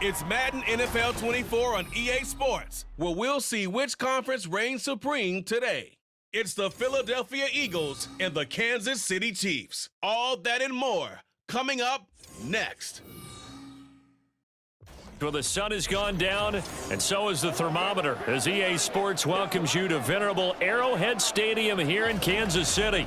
It's Madden NFL 24 on EA Sports, where we'll see which conference reigns supreme today. It's the Philadelphia Eagles and the Kansas City Chiefs. All that and more coming up next. Well, the sun has gone down, and so has the thermometer, as EA Sports welcomes you to venerable Arrowhead Stadium here in Kansas City.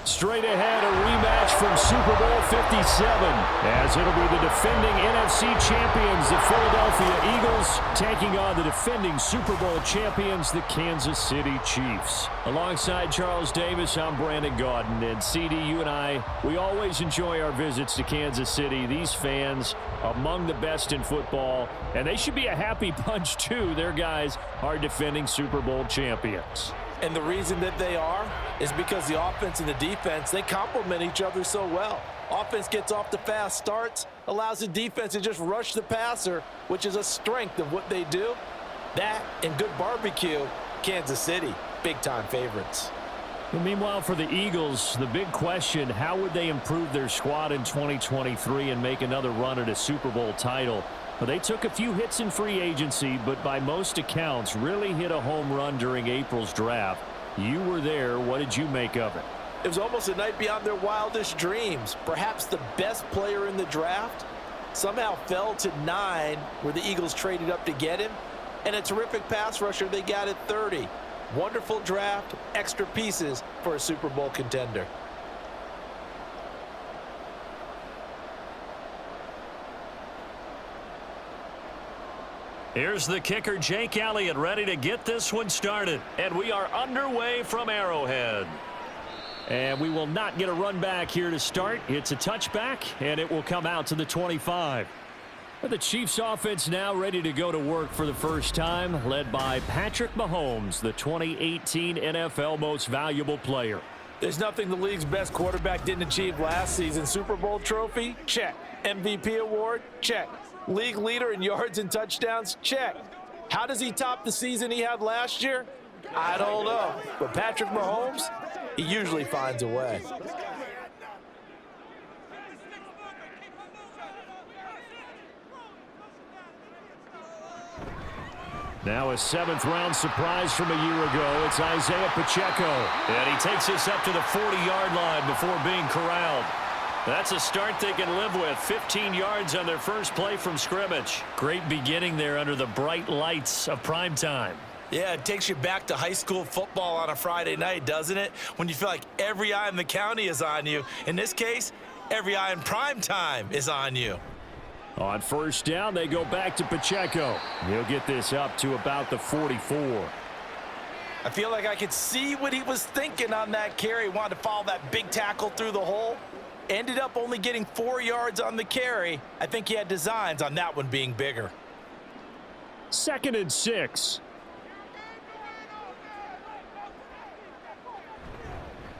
Straight ahead, a rematch from Super Bowl 57, as it'll be the defending NFC champions, the Philadelphia Eagles, taking on the defending Super Bowl champions, the Kansas City Chiefs. Alongside Charles Davis, I'm Brandon Gaudin, and CD, you and I, we always enjoy our visits to Kansas City. These fans, among the best in football, and they should be a happy bunch too. Their guys are defending Super Bowl champions. And the reason that they are is because the offense and the defense, they complement each other so well. Offense gets off to fast starts, allows the defense to just rush the passer, which is a strength of what they do. That and good barbecue, Kansas City, big-time favorites. And meanwhile, for the Eagles, the big question, how would they improve their squad in 2023 and make another run at a Super Bowl title? Well, they took a few hits in free agency, but by most accounts, really hit a home run during April's draft. You were there. What did you make of it? It was almost a night beyond their wildest dreams. Perhaps the best player in the draft somehow fell to 9, where the Eagles traded up to get him, and a terrific pass rusher they got at 30. Wonderful draft, extra pieces for a Super Bowl contender. Here's the kicker, Jake Elliott, ready to get this one started. And we are underway from Arrowhead. And we will not get a run back here to start. It's a touchback, and it will come out to the 25. The Chiefs offense now ready to go to work for the first time, led by Patrick Mahomes, the 2018 NFL Most Valuable Player. There's nothing the league's best quarterback didn't achieve last season. Super Bowl trophy? Check. MVP award? Check. League leader in yards and touchdowns? Check. How does he top the season he had last year? I don't know. But Patrick Mahomes, he usually finds a way. Now a 7th-round surprise from a year ago. It's Isaiah Pacheco. And he takes us up to the 40-yard line before being corralled. That's a start they can live with. 15 yards on their first play from scrimmage. Great beginning there under the bright lights of primetime. Yeah, it takes you back to high school football on a Friday night, doesn't it? When you feel like every eye in the county is on you. In this case, every eye in primetime is on you. On first down, they go back to Pacheco. He'll get this up to about the 44. I feel like I could see what he was thinking on that carry. He wanted to follow that big tackle through the hole. Ended up only getting 4 yards on the carry. I think he had designs on that one being bigger. 2nd and 6.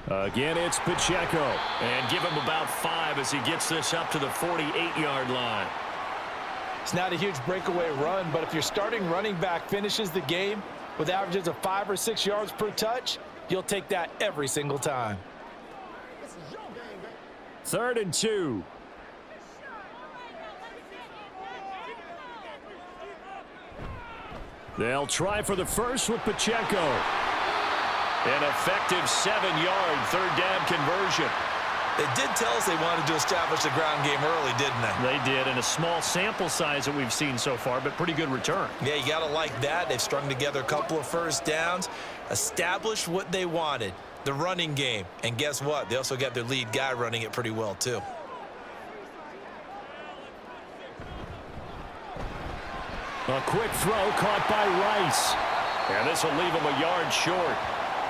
Again, it's Pacheco. And give him about 5 as he gets this up to the 48-yard line. It's not a huge breakaway run, but if your starting running back finishes the game with averages of 5 or 6 yards per touch, you'll take that every single time. 3rd and 2. They'll try for the first with Pacheco. An effective 7-yard 3rd down conversion. They did tell us they wanted to establish the ground game early, didn't they? They did, and a small sample size that we've seen so far, but pretty good return. Yeah, you got to like that. They've strung together a couple of first downs, established what they wanted, the running game. And guess what? They also got their lead guy running it pretty well, too. A quick throw caught by Rice. And this will leave him a yard short.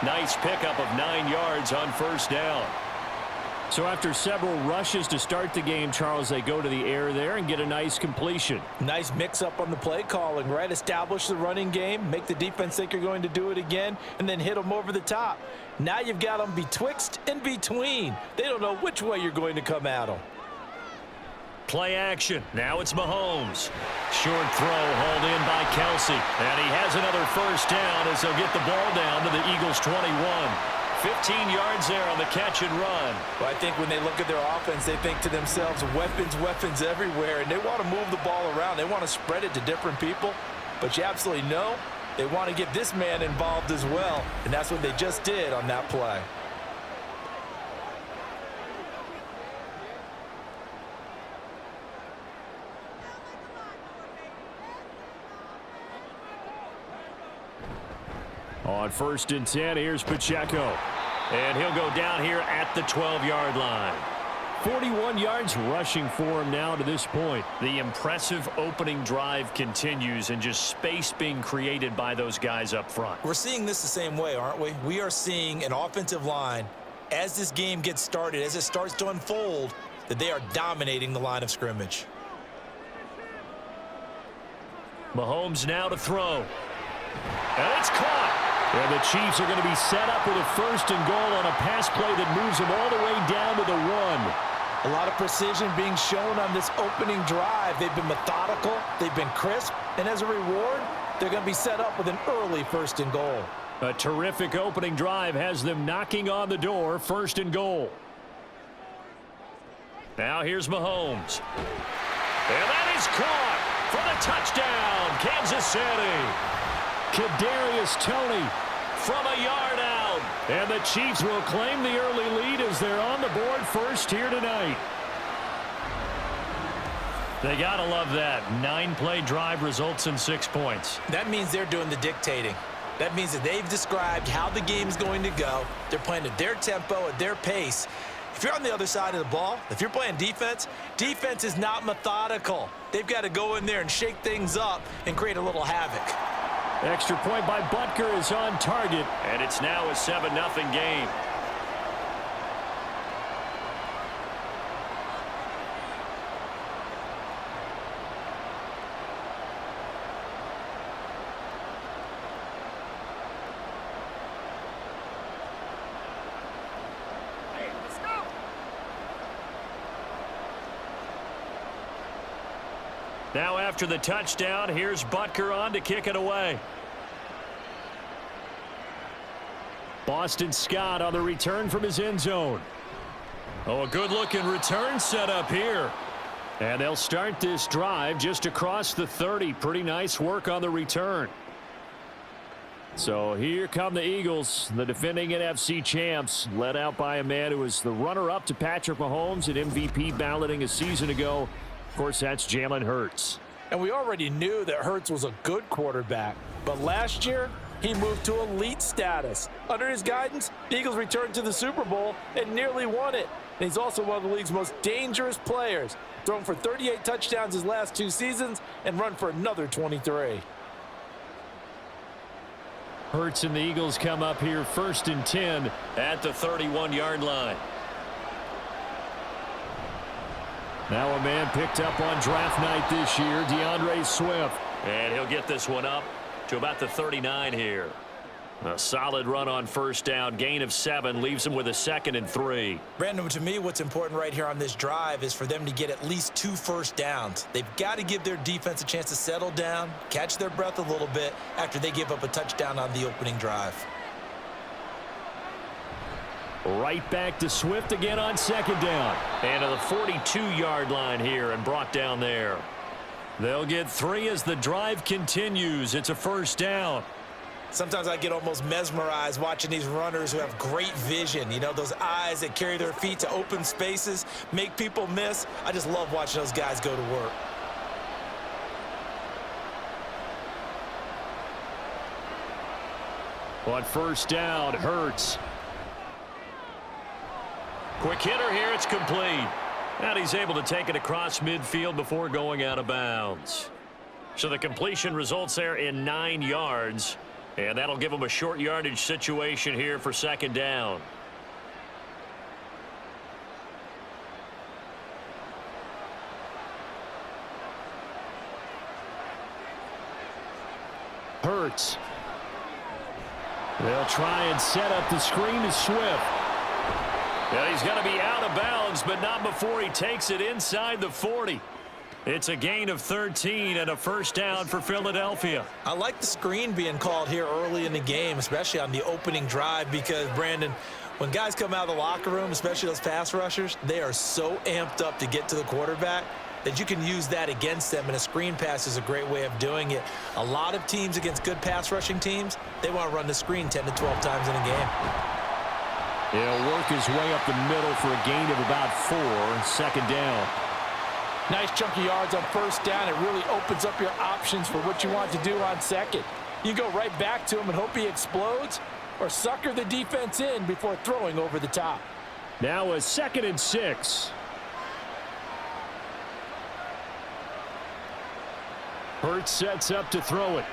Nice pickup of 9 yards on first down. So after several rushes to start the game, Charles, they go to the air there and get a nice completion. Nice mix-up on the play calling, right? Establish the running game, make the defense think you're going to do it again, and then hit them over the top. Now you've got them betwixt and between. They don't know which way you're going to come at them. Play action. Now it's Mahomes. Short throw hauled in by Kelsey. And he has another first down as they'll get the ball down to the Eagles' 21. 15 yards there on the catch and run. Well, I think when they look at their offense, they think to themselves, weapons, weapons everywhere, and they want to move the ball around. They want to spread it to different people, but you absolutely know they want to get this man involved as well, and that's what they just did on that play. On 1st and 10, here's Pacheco. And he'll go down here at the 12-yard line. 41 yards rushing for him now to this point. The impressive opening drive continues, and just space being created by those guys up front. We're seeing this the same way, aren't we? We are seeing an offensive line, as this game gets started, as it starts to unfold, that they are dominating the line of scrimmage. Mahomes now to throw. And it's caught. And the Chiefs are going to be set up with a 1st and goal on a pass play that moves them all the way down to the 1. A lot of precision being shown on this opening drive. They've been methodical, they've been crisp, and as a reward, they're going to be set up with an early 1st and goal. A terrific opening drive has them knocking on the door, 1st and goal. Now here's Mahomes. And that is caught for the touchdown, Kansas City. Kadarius Toney from a yard out. And the Chiefs will claim the early lead as they're on the board first here tonight. They got to love that. 9-play drive results in 6 points. That means they're doing the dictating. That means that they've described how the game's going to go. They're playing at their tempo, at their pace. If you're on the other side of the ball, if you're playing defense, defense is not methodical. They've got to go in there and shake things up and create a little havoc. Extra point by Butker is on target, and it's now a 7-0 game. Now after the touchdown, here's Butker on to kick it away. Boston Scott on the return from his end zone. Oh, a good-looking return set up here. And they'll start this drive just across the 30. Pretty nice work on the return. So here come the Eagles, the defending NFC champs, led out by a man who was the runner-up to Patrick Mahomes at MVP balloting a season ago. Of course, that's Jalen Hurts. And we already knew that Hurts was a good quarterback. But last year, he moved to elite status. Under his guidance, the Eagles returned to the Super Bowl and nearly won it. And he's also one of the league's most dangerous players. Thrown for 38 touchdowns his last 2 seasons and run for another 23. Hurts and the Eagles come up here 1st and 10 at the 31-yard line. Now a man picked up on draft night this year, DeAndre Swift. And he'll get this one up to about the 39 here. A solid run on 1st down, gain of 7, leaves him with a 2nd and 3. Brandon, to me, what's important right here on this drive is for them to get at least 2 first downs. They've got to give their defense a chance to settle down, catch their breath a little bit after they give up a touchdown on the opening drive. Right back to Swift again on 2nd down. And to the 42-yard line here and brought down there. They'll get 3 as the drive continues. It's a 1st down. Sometimes I get almost mesmerized watching these runners who have great vision. You know, those eyes that carry their feet to open spaces, make people miss. I just love watching those guys go to work. On 1st down, Hurts. Quick hitter here, it's complete. And he's able to take it across midfield before going out of bounds. So the completion results there in 9 yards. And that'll give him a short yardage situation here for 2nd down. Hurts. They'll try and set up the screen to Swift. Yeah, he's going to be out of bounds, but not before he takes it inside the 40. It's a gain of 13 and a first down for Philadelphia. I like the screen being called here early in the game, especially on the opening drive, because, Brandon, when guys come out of the locker room, especially those pass rushers, they are so amped up to get to the quarterback that you can use that against them, and a screen pass is a great way of doing it. A lot of teams against good pass rushing teams, they want to run the screen 10 to 12 times in a game. He'll work his way up the middle for a gain of about 4, second down. Nice chunky yards on first down. It really opens up your options for what you want to do on second. You go right back to him and hope he explodes, or sucker the defense in before throwing over the top. Now a 2nd and 6. Hurts sets up to throw it.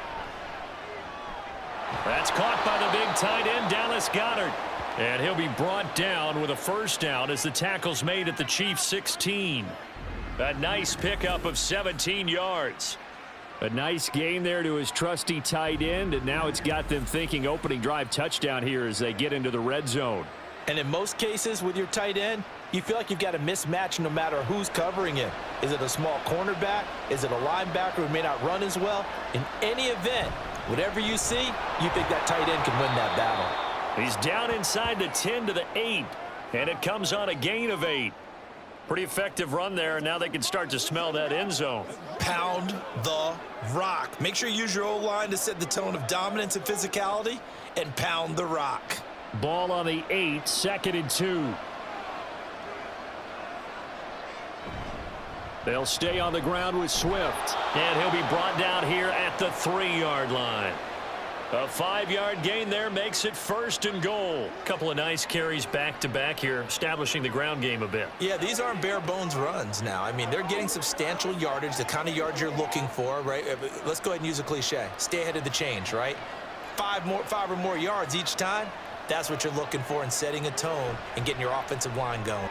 That's caught by the big tight end, Dallas Goedert. And he'll be brought down with a first down as the tackle's made at the Chiefs' 16. A nice pickup of 17 yards. A nice gain there to his trusty tight end, and now it's got them thinking opening drive touchdown here as they get into the red zone. And in most cases with your tight end, you feel like you've got a mismatch no matter who's covering him. Is it a small cornerback? Is it a linebacker who may not run as well? In any event, whatever you see, you think that tight end can win that battle. He's down inside the 10 to the 8, and it comes on a gain of 8. Pretty effective run there, and now they can start to smell that end zone. Pound the rock. Make sure you use your O-line to set the tone of dominance and physicality, and pound the rock. Ball on the 8, 2nd and 2. They'll stay on the ground with Swift, and he'll be brought down here at the 3-yard line. A 5-yard gain there makes it 1st and goal. Couple of nice carries back-to-back here, establishing the ground game a bit. Yeah, these aren't bare-bones runs now. I mean, they're getting substantial yardage, the kind of yards you're looking for, right? Let's go ahead and use a cliche. Stay ahead of the change, right? 5 or more yards each time. That's what you're looking for in setting a tone and getting your offensive line going.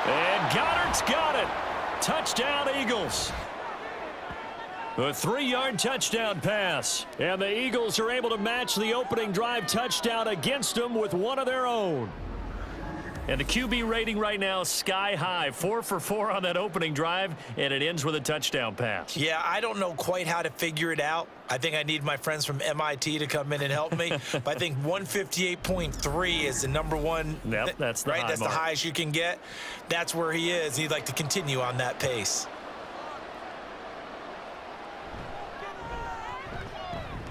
And Goddard's got it. Touchdown, Eagles. A 3-yard touchdown pass. And the Eagles are able to match the opening drive touchdown against them with one of their own. And the QB rating right now sky high. 4 for 4 on that opening drive, and it ends with a touchdown pass. Yeah, I don't know quite how to figure it out. I think I need my friends from MIT to come in and help me. But I think 158.3 is the number one. Yep, that's the right. High That's mark. the highest you can get. That's where he is. He'd like to continue on that pace.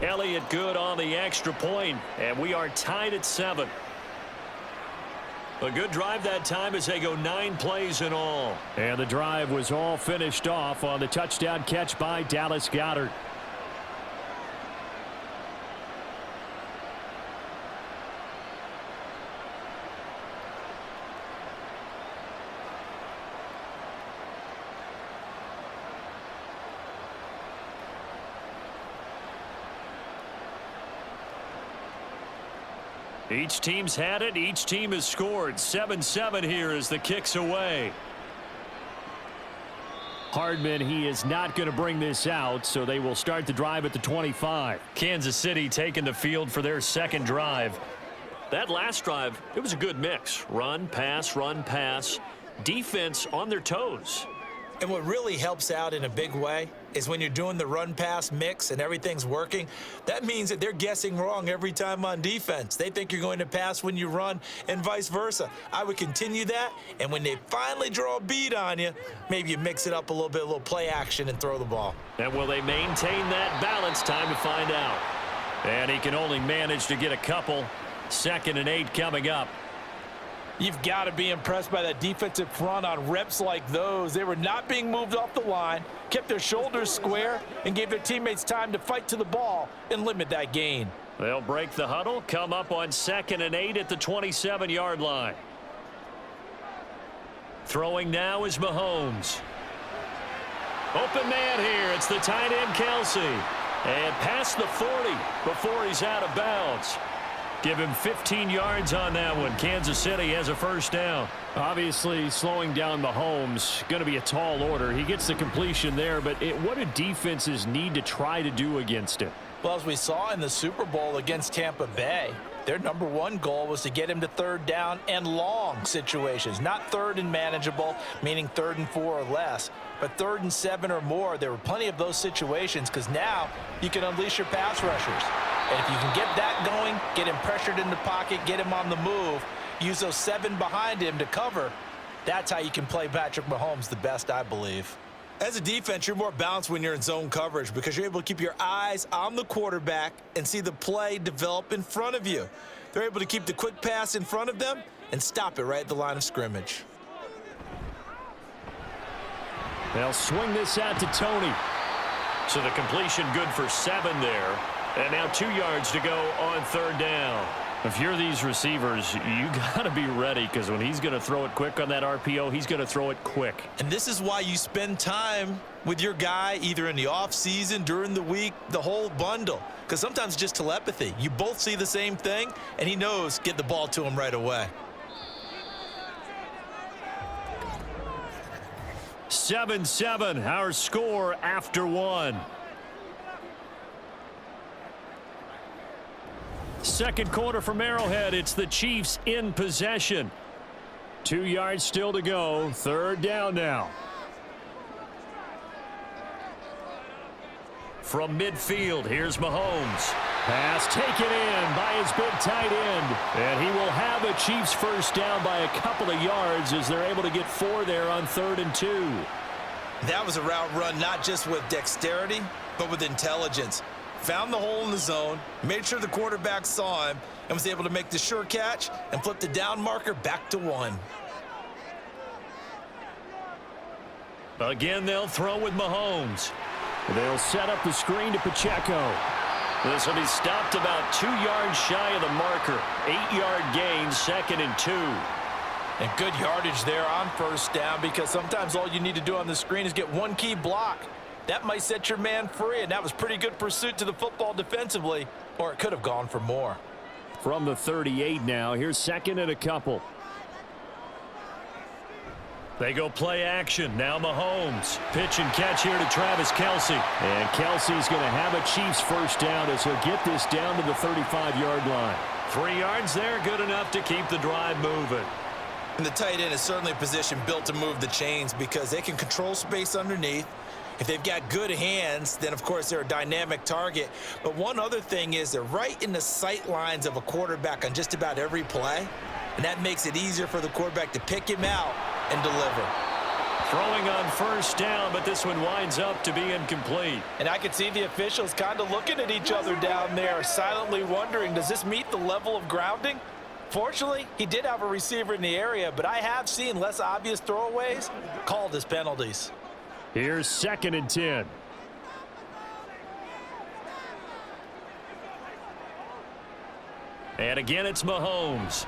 Elliott good on the extra point, and we are tied at 7. A good drive that time as they go 9 plays in all. And the drive was all finished off on the touchdown catch by Dallas Goedert. Each team's had it. Each team has scored. 7-7 here as the kick's away. Hardman, he is not going to bring this out, so they will start the drive at the 25. Kansas City taking the field for their second drive. That last drive, it was a good mix. Run, pass, defense on their toes. And what really helps out in a big way is when you're doing the run-pass mix and everything's working, that means that they're guessing wrong every time on defense. They think you're going to pass when you run and vice versa. I would continue that, and when they finally draw a bead on you, maybe you mix it up a little play action and throw the ball. And will they maintain that balance? Time to find out. And he can only manage to get a couple. 2nd and 8 coming up. You've got to be impressed by that defensive front on reps like those. They were not being moved off the line, kept their shoulders square, and gave their teammates time to fight to the ball and limit that gain. They'll break the huddle, come up on 2nd and 8 at the 27-yard line. Throwing now is Mahomes. Open man here. It's the tight end, Kelsey. And past the 40 before he's out of bounds. Give him 15 yards on that one. Kansas City has a first down. Obviously, slowing down Mahomes, going to be a tall order. He gets the completion there, but what do defenses need to try to do against him? Well, as we saw in the Super Bowl against Tampa Bay, Their number one goal was to get him to third down and long situations, not third and manageable, meaning 3rd and 4 or less, but 3rd and 7 or more. There were plenty of those situations because now you can unleash your pass rushers. And if you can get that going, get him pressured in the pocket, get him on the move, use those 7 behind him to cover, that's how you can play Patrick Mahomes the best, I believe. As a defense, you're more balanced when you're in zone coverage because you're able to keep your eyes on the quarterback and see the play develop in front of you. They're able to keep the quick pass in front of them and stop it right at the line of scrimmage. They'll swing this out to Tony. So the completion good for 7 there. And now 2 yards to go on 3rd down. If you're these receivers, you got to be ready because when he's going to throw it quick on that RPO, he's going to throw it quick. And this is why you spend time with your guy either in the offseason, during the week, the whole bundle. Because sometimes just telepathy. You both see the same thing, and he knows get the ball to him right away. 7-7, our score after 1. Second quarter from Arrowhead. It's the Chiefs in possession. 2 yards still to go. 3rd down now. From midfield, here's Mahomes. Pass taken in by his big tight end. And he will have a Chiefs first down by a couple of yards as they're able to get 4 there on 3rd and 2. That was a route run not just with dexterity, but with intelligence. Found the hole in the zone, made sure the quarterback saw him, and was able to make the sure catch and flip the down marker back to 1. Again, they'll throw with Mahomes. They'll set up the screen to Pacheco. This will be stopped about 2 yards shy of the marker. 8-yard gain, 2nd and 2. And good yardage there on first down because sometimes all you need to do on the screen is get one key block. That might set your man free, and that was pretty good pursuit to the football defensively, or it could have gone for more. From the 38 now, here's 2nd and a couple. They go play action. Now Mahomes. Pitch and catch here to Travis Kelce. And Kelce's going to have a Chiefs first down as he'll get this down to the 35-yard line. 3 yards there, good enough to keep the drive moving. And the tight end is certainly a position built to move the chains because they can control space underneath. If they've got good hands, then, of course, they're a dynamic target. But one other thing is they're right in the sight lines of a quarterback on just about every play, and that makes it easier for the quarterback to pick him out and deliver. Throwing on first down, but this one winds up to be incomplete. And I could see the officials kind of looking at each other down there, silently wondering, does this meet the level of grounding? Fortunately, he did have a receiver in the area, but I have seen less obvious throwaways called as penalties. Here's 2nd and 10. And again, it's Mahomes.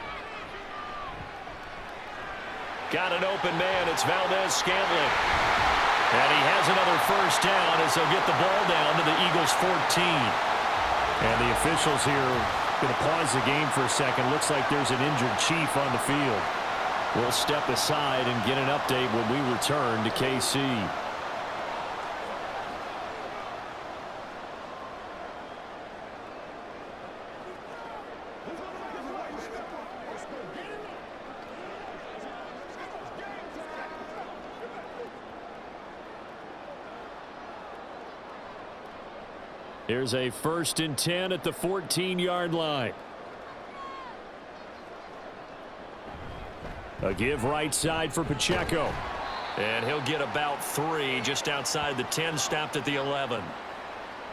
Got an open man. It's Valdez-Scantling. And he has another first down as they'll get the ball down to the Eagles' 14. And the officials here going to pause the game for a second. Looks like there's an injured Chief on the field. We'll step aside and get an update when we return to KC. Here's a 1st and 10 at the 14-yard line. A give right side for Pacheco. And he'll get about 3 just outside the 10, stopped at the 11.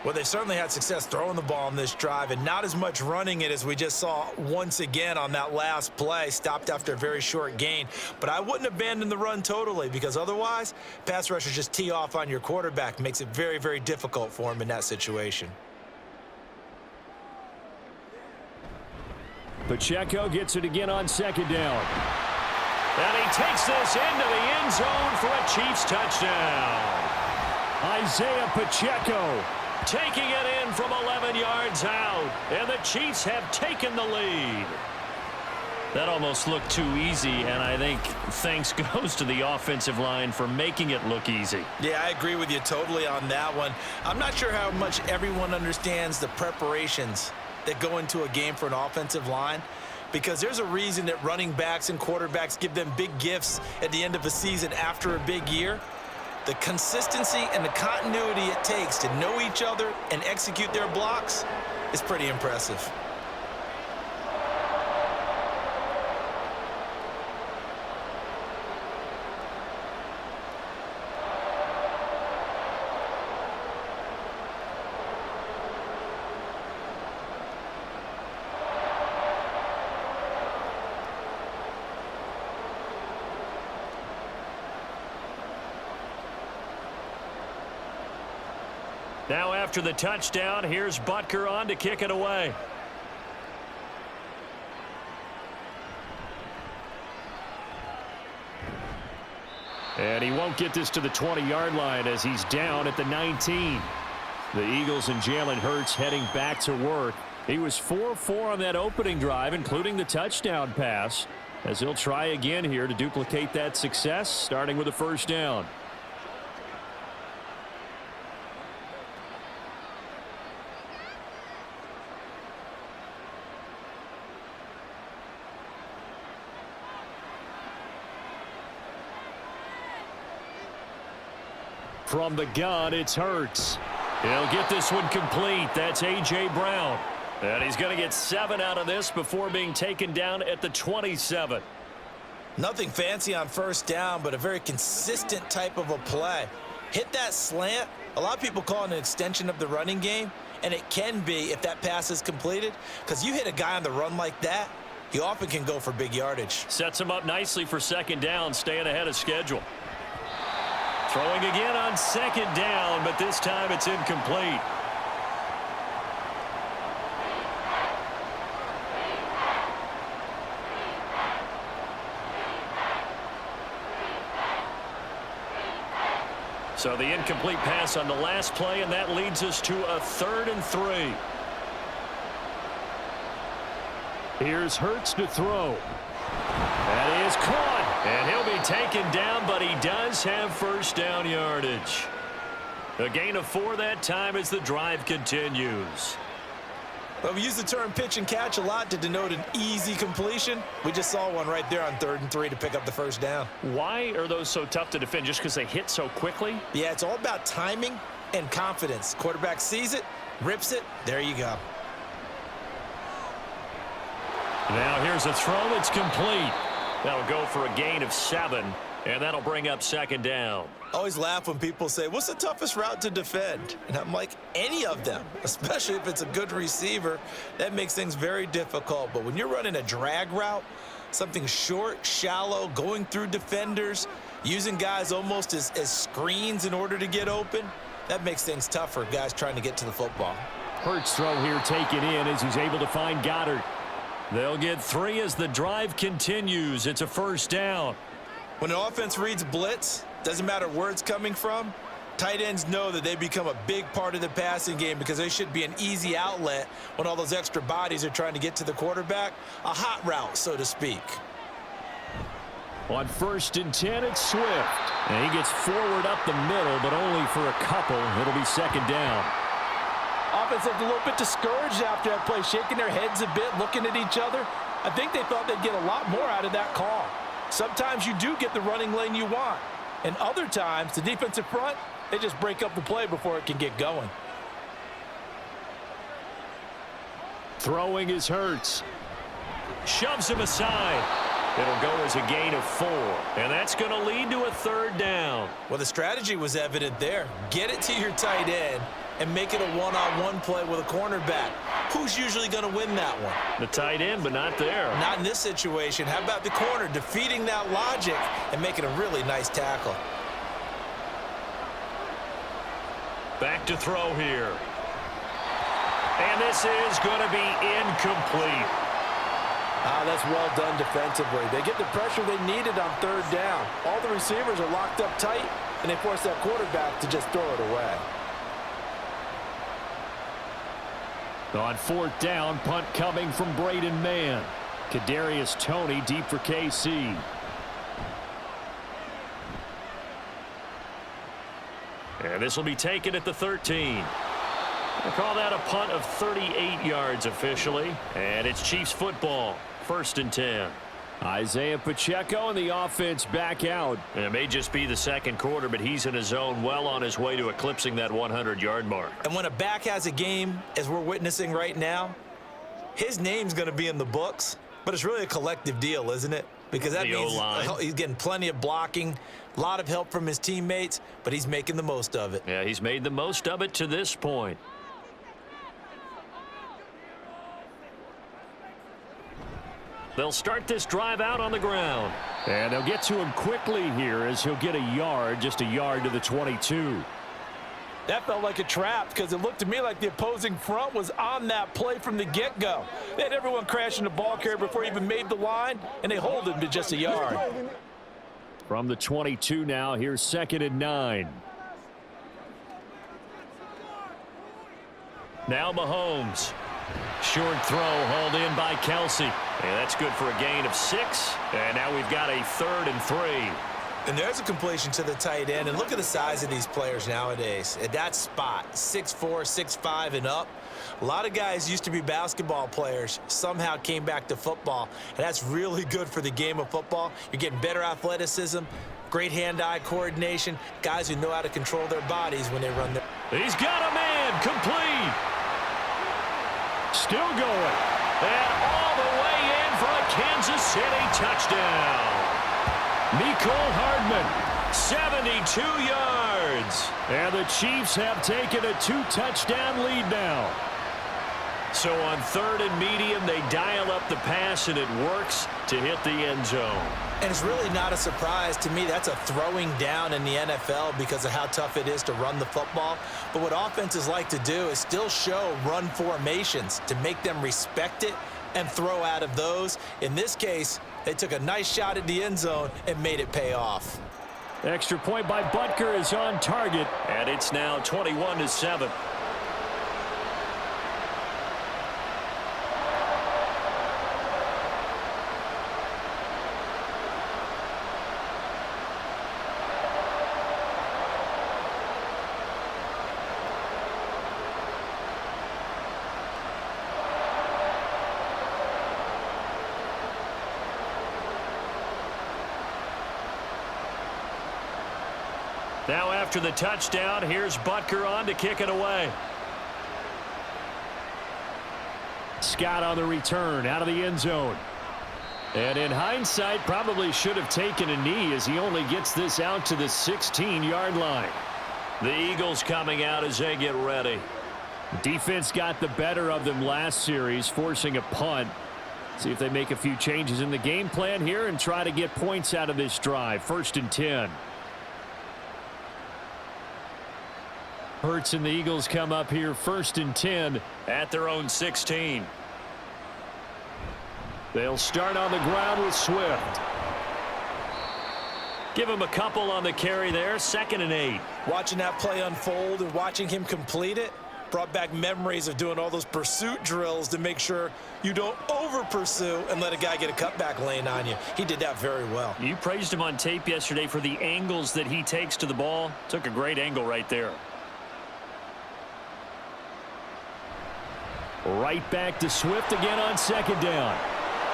Well, they certainly had success throwing the ball on this drive and not as much running it as we just saw once again on that last play, stopped after a very short gain. But I wouldn't abandon the run totally because otherwise, pass rushers just tee off on your quarterback. Makes it very, very difficult for him in that situation. Pacheco gets it again on 2nd down. And he takes this into the end zone for a Chiefs touchdown. Isaiah Pacheco taking it in from 11 yards out, and the Chiefs have taken the lead. That almost looked too easy, and I think thanks goes to the offensive line for making it look easy. Yeah, I agree with you totally on that one. I'm not sure how much everyone understands the preparations that go into a game for an offensive line, because there's a reason that running backs and quarterbacks give them big gifts at the end of a season after a big year. The consistency and the continuity it takes to know each other and execute their blocks is pretty impressive. Now after the touchdown, here's Butker on to kick it away. And he won't get this to the 20-yard line as he's down at the 19. The Eagles and Jalen Hurts heading back to work. He was 4-4 on that opening drive, including the touchdown pass, as he'll try again here to duplicate that success, starting with a first down. From the gun, it's Hurts. He'll get this one complete. That's A.J. Brown. And he's going to get 7 out of this before being taken down at the 27. Nothing fancy on first down, but a very consistent type of a play. Hit that slant. A lot of people call it an extension of the running game, and it can be if that pass is completed, because you hit a guy on the run like that, he often can go for big yardage. Sets him up nicely for second down, staying ahead of schedule. Throwing again on second down, but this time it's incomplete. So the incomplete pass on the last play, and that leads us to a 3rd and 3. Here's Hurts to throw. That is caught. And he'll be taken down, but he does have first down yardage. A gain of 4 that time as the drive continues. Well, we use the term pitch and catch a lot to denote an easy completion. We just saw one right there on 3rd and 3 to pick up the first down. Why are those so tough to defend? Just because they hit so quickly? Yeah, it's all about timing and confidence. Quarterback sees it, rips it, there you go. Now here's a throw. It's complete. That'll go for a gain of 7, and that'll bring up second down. I always laugh when people say, what's the toughest route to defend? And I'm like, any of them, especially if it's a good receiver. That makes things very difficult. But when you're running a drag route, something short, shallow, going through defenders, using guys almost as screens in order to get open, that makes things tough for guys trying to get to the football. Hurts throw here taken in as he's able to find Goddard. They'll get 3 as the drive continues. It's a first down. When an offense reads blitz, doesn't matter where it's coming from, tight ends know that they become a big part of the passing game because they should be an easy outlet when all those extra bodies are trying to get to the quarterback. A hot route, so to speak. On 1st and 10, it's Swift. And he gets forward up the middle, but only for a couple. It'll be second down. Offense looked a little bit discouraged after that play, shaking their heads a bit, looking at each other. I think they thought they'd get a lot more out of that call. Sometimes you do get the running lane you want. And other times, the defensive front, they just break up the play before it can get going. Throwing is Hurts. Shoves him aside. It'll go as a gain of 4. And that's going to lead to a 3rd down. Well, the strategy was evident there. Get it to your tight end and make it a one-on-one play with a cornerback. Who's usually going to win that one? The tight end, but not there. Not in this situation. How about the corner defeating that logic and making a really nice tackle? Back to throw here. And this is going to be incomplete. That's well done defensively. They get the pressure they needed on 3rd down. All the receivers are locked up tight, and they force that quarterback to just throw it away. On 4th down, punt coming from Braden Mann. Kadarius Toney deep for KC. And this will be taken at the 13. We'll call that a punt of 38 yards officially. And it's Chiefs football, 1st and 10. Isaiah Pacheco and the offense back out. And it may just be the second quarter, but he's in his zone, well on his way to eclipsing that 100-yard mark. And when a back has a game, as we're witnessing right now, his name's going to be in the books, but it's really a collective deal, isn't it? Because that means he's getting plenty of blocking, a lot of help from his teammates, but he's making the most of it. Yeah, he's made the most of it to this point. They'll start this drive out on the ground. And they'll get to him quickly here as he'll get a yard, just a yard to the 22. That felt like a trap because it looked to me like the opposing front was on that play from the get-go. They had everyone crashing the ball carrier before he even made the line, and they hold him to just a yard. From the 22 now, here's 2nd and 9. Now Mahomes. Short throw hauled in by Kelsey. And that's good for a gain of 6. And now we've got a 3rd and 3. And there's a completion to the tight end. And look at the size of these players nowadays. At that spot, 6'4", 6'5", and up. A lot of guys used to be basketball players, somehow came back to football. And that's really good for the game of football. You're getting better athleticism, great hand-eye coordination, guys who know how to control their bodies when they run their... He's got a man, complete. Still going. And all the way in for a Kansas City touchdown. Mecole Hardman, 72 yards. And the Chiefs have taken a 2-touchdown lead now. So on 3rd and medium, they dial up the pass, and it works to hit the end zone. And it's really not a surprise to me. That's a throwing down in the NFL because of how tough it is to run the football. But what offenses like to do is still show run formations to make them respect it and throw out of those. In this case, they took a nice shot at the end zone and made it pay off. Extra point by Butker is on target. And it's now 21-7. Now after the touchdown, here's Butker on to kick it away. Scott on the return out of the end zone. And in hindsight, probably should have taken a knee as he only gets this out to the 16-yard line. The Eagles coming out as they get ready. Defense got the better of them last series, forcing a punt. See if they make a few changes in the game plan here and try to get points out of this drive. 1st and 10. Hurts and the Eagles come up here 1st and 10 at their own 16. They'll start on the ground with Swift. Give him a couple on the carry there. 2nd and 8. Watching that play unfold and watching him complete it brought back memories of doing all those pursuit drills to make sure you don't over-pursue and let a guy get a cutback lane on you. He did that very well. You praised him on tape yesterday for the angles that he takes to the ball. Took a great angle right there. Right back to Swift again on 2nd down.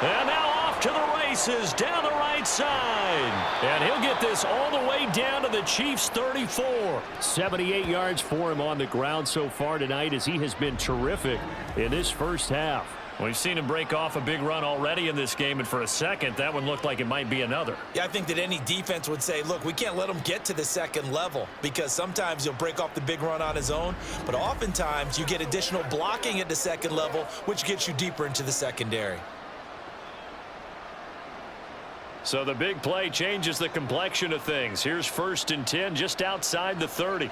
And now off to the races down the right side. And he'll get this all the way down to the Chiefs' 34. 78 yards for him on the ground so far tonight as he has been terrific in this first half. We've seen him break off a big run already in this game, and for a second, that one looked like it might be another. Yeah, I think that any defense would say, look, we can't let him get to the second level because sometimes he'll break off the big run on his own, but oftentimes you get additional blocking at the second level, which gets you deeper into the secondary. So the big play changes the complexion of things. Here's 1st and 10 just outside the 30.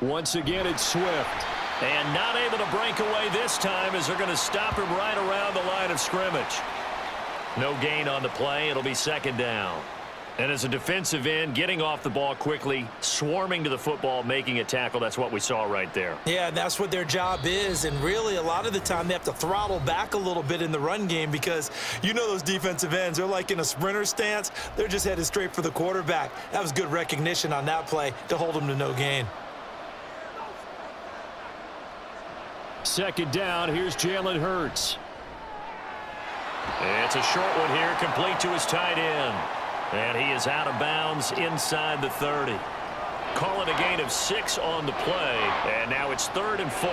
Once again, it's Swift. And not able to break away this time as they're going to stop him right around the line of scrimmage. No gain on the play. It'll be 2nd down. And as a defensive end, getting off the ball quickly, swarming to the football, making a tackle, that's what we saw right there. Yeah, that's what their job is. And really, a lot of the time, they have to throttle back a little bit in the run game because you know those defensive ends, they're like in a sprinter stance. They're just headed straight for the quarterback. That was good recognition on that play to hold them to no gain. Second down, here's Jalen Hurts. It's a short one here, complete to his tight end. And he is out of bounds inside the 30. Call it a gain of 6 on the play, and now it's 3rd and 4.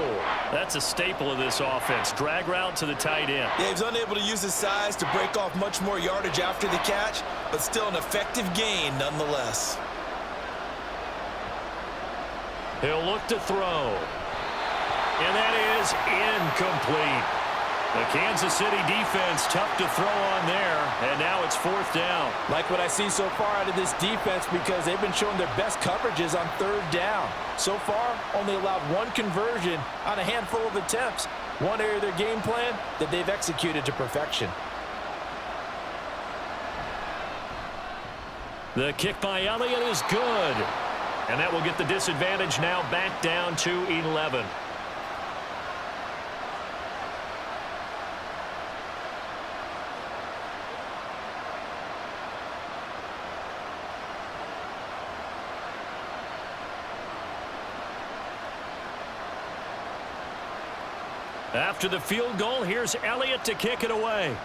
That's a staple of this offense. Drag route to the tight end. Yeah, he's unable to use his size to break off much more yardage after the catch, but still an effective gain nonetheless. He'll look to throw. And that is incomplete. The Kansas City defense tough to throw on there, and now it's 4th down. Like what I see so far out of this defense because they've been showing their best coverages on 3rd down. So far, only allowed 1 conversion on a handful of attempts. One area of their game plan that they've executed to perfection. The kick by Elliott is good. And that will get the disadvantage now back down to 11. After the field goal, here's Elliott to kick it away.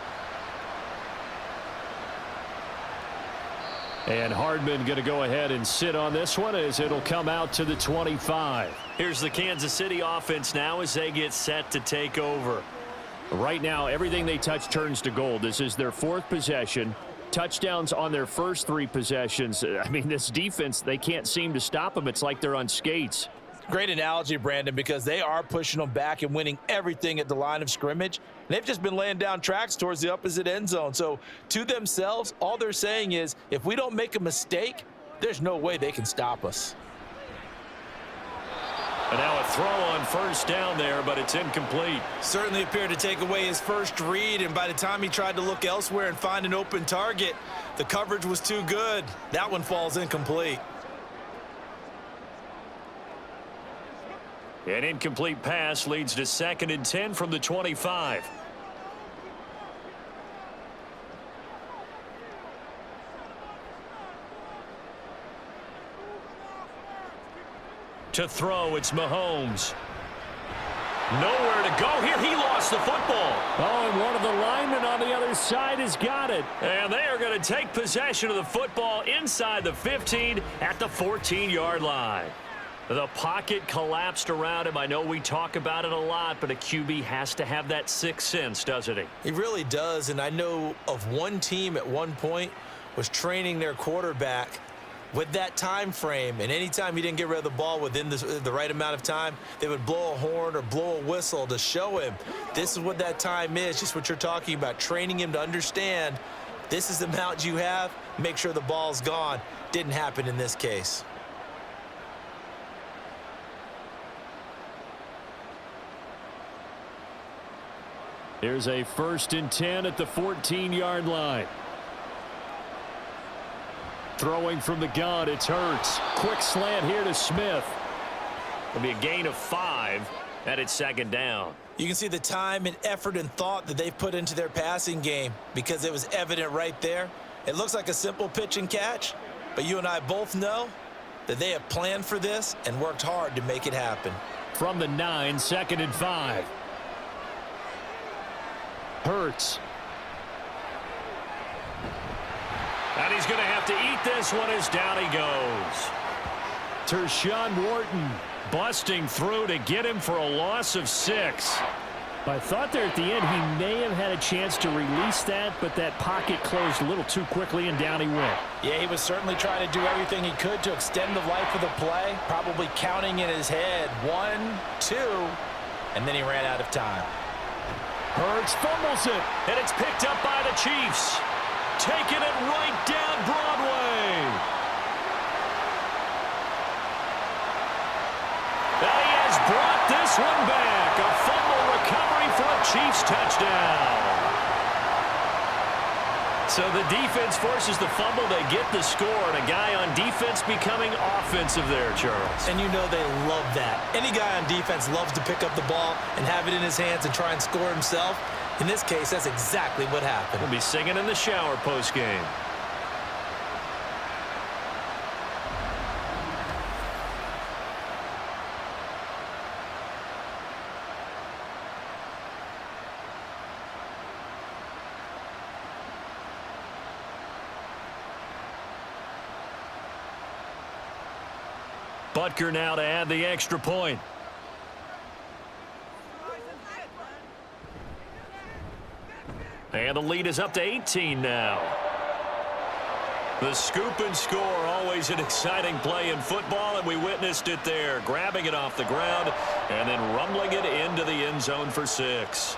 And Hardman going to go ahead and sit on this one as it'll come out to the 25. Here's the Kansas City offense now as they get set to take over. Right now, everything they touch turns to gold. This is their 4th possession. Touchdowns on their first 3 possessions. I mean, this defense, they can't seem to stop them. It's like they're on skates. Great analogy, Brandon, because they are pushing them back and winning everything at the line of scrimmage. They've just been laying down tracks towards the opposite end zone. So to themselves, all they're saying is, if we don't make a mistake, there's no way they can stop us. And now a throw on 1st down there, but it's incomplete. Certainly appeared to take away his first read, and by the time he tried to look elsewhere and find an open target, the coverage was too good. That one falls incomplete. An incomplete pass leads to 2nd and 10 from the 25. To throw, it's Mahomes. Nowhere to go here. He lost the football. Oh, and one of the linemen on the other side has got it. And they are going to take possession of the football inside the 15 at the 14-yard line. The pocket collapsed around him. I know we talk about it a lot, but a QB has to have that 6th sense, doesn't he? He really does, and I know of one team at one point was training their quarterback with that time frame, and anytime he didn't get rid of the ball within the right amount of time, they would blow a horn or blow a whistle to show him this is what that time is, just what you're talking about, training him to understand this is the amount you have, make sure the ball's gone. Didn't happen in this case. Here's a 1st and 10 at the 14-yard line. Throwing from the gun, it's Hurts. Quick slant here to Smith. It'll be a gain of 5, and it's 2nd down. You can see the time and effort and thought that they've put into their passing game because it was evident right there. It looks like a simple pitch and catch, but you and I both know that they have planned for this and worked hard to make it happen. From the 9, 2nd and 5. Hurts. And he's going to have to eat this one as down he goes. Tershawn Wharton busting through to get him for a loss of 6. I thought there at the end he may have had a chance to release that, but that pocket closed a little too quickly and down he went. Yeah, he was certainly trying to do everything he could to extend the life of the play, probably counting in his head 1, 2, and then he ran out of time. Hurts fumbles it. And it's picked up by the Chiefs. Taking it right down Broadway. And he has brought this one back. A fumble recovery for a Chiefs touchdown. So the defense forces the fumble. They get the score. And a guy on defense becoming offensive there, Charles. And you know they love that. Any guy on defense loves to pick up the ball and have it in his hands and try and score himself. In this case, that's exactly what happened. We'll be singing in the shower post-game. Butker now to add the extra point. And the lead is up to 18 now. The scoop and score, always an exciting play in football, and we witnessed it there, grabbing it off the ground and then rumbling it into the end zone for 6.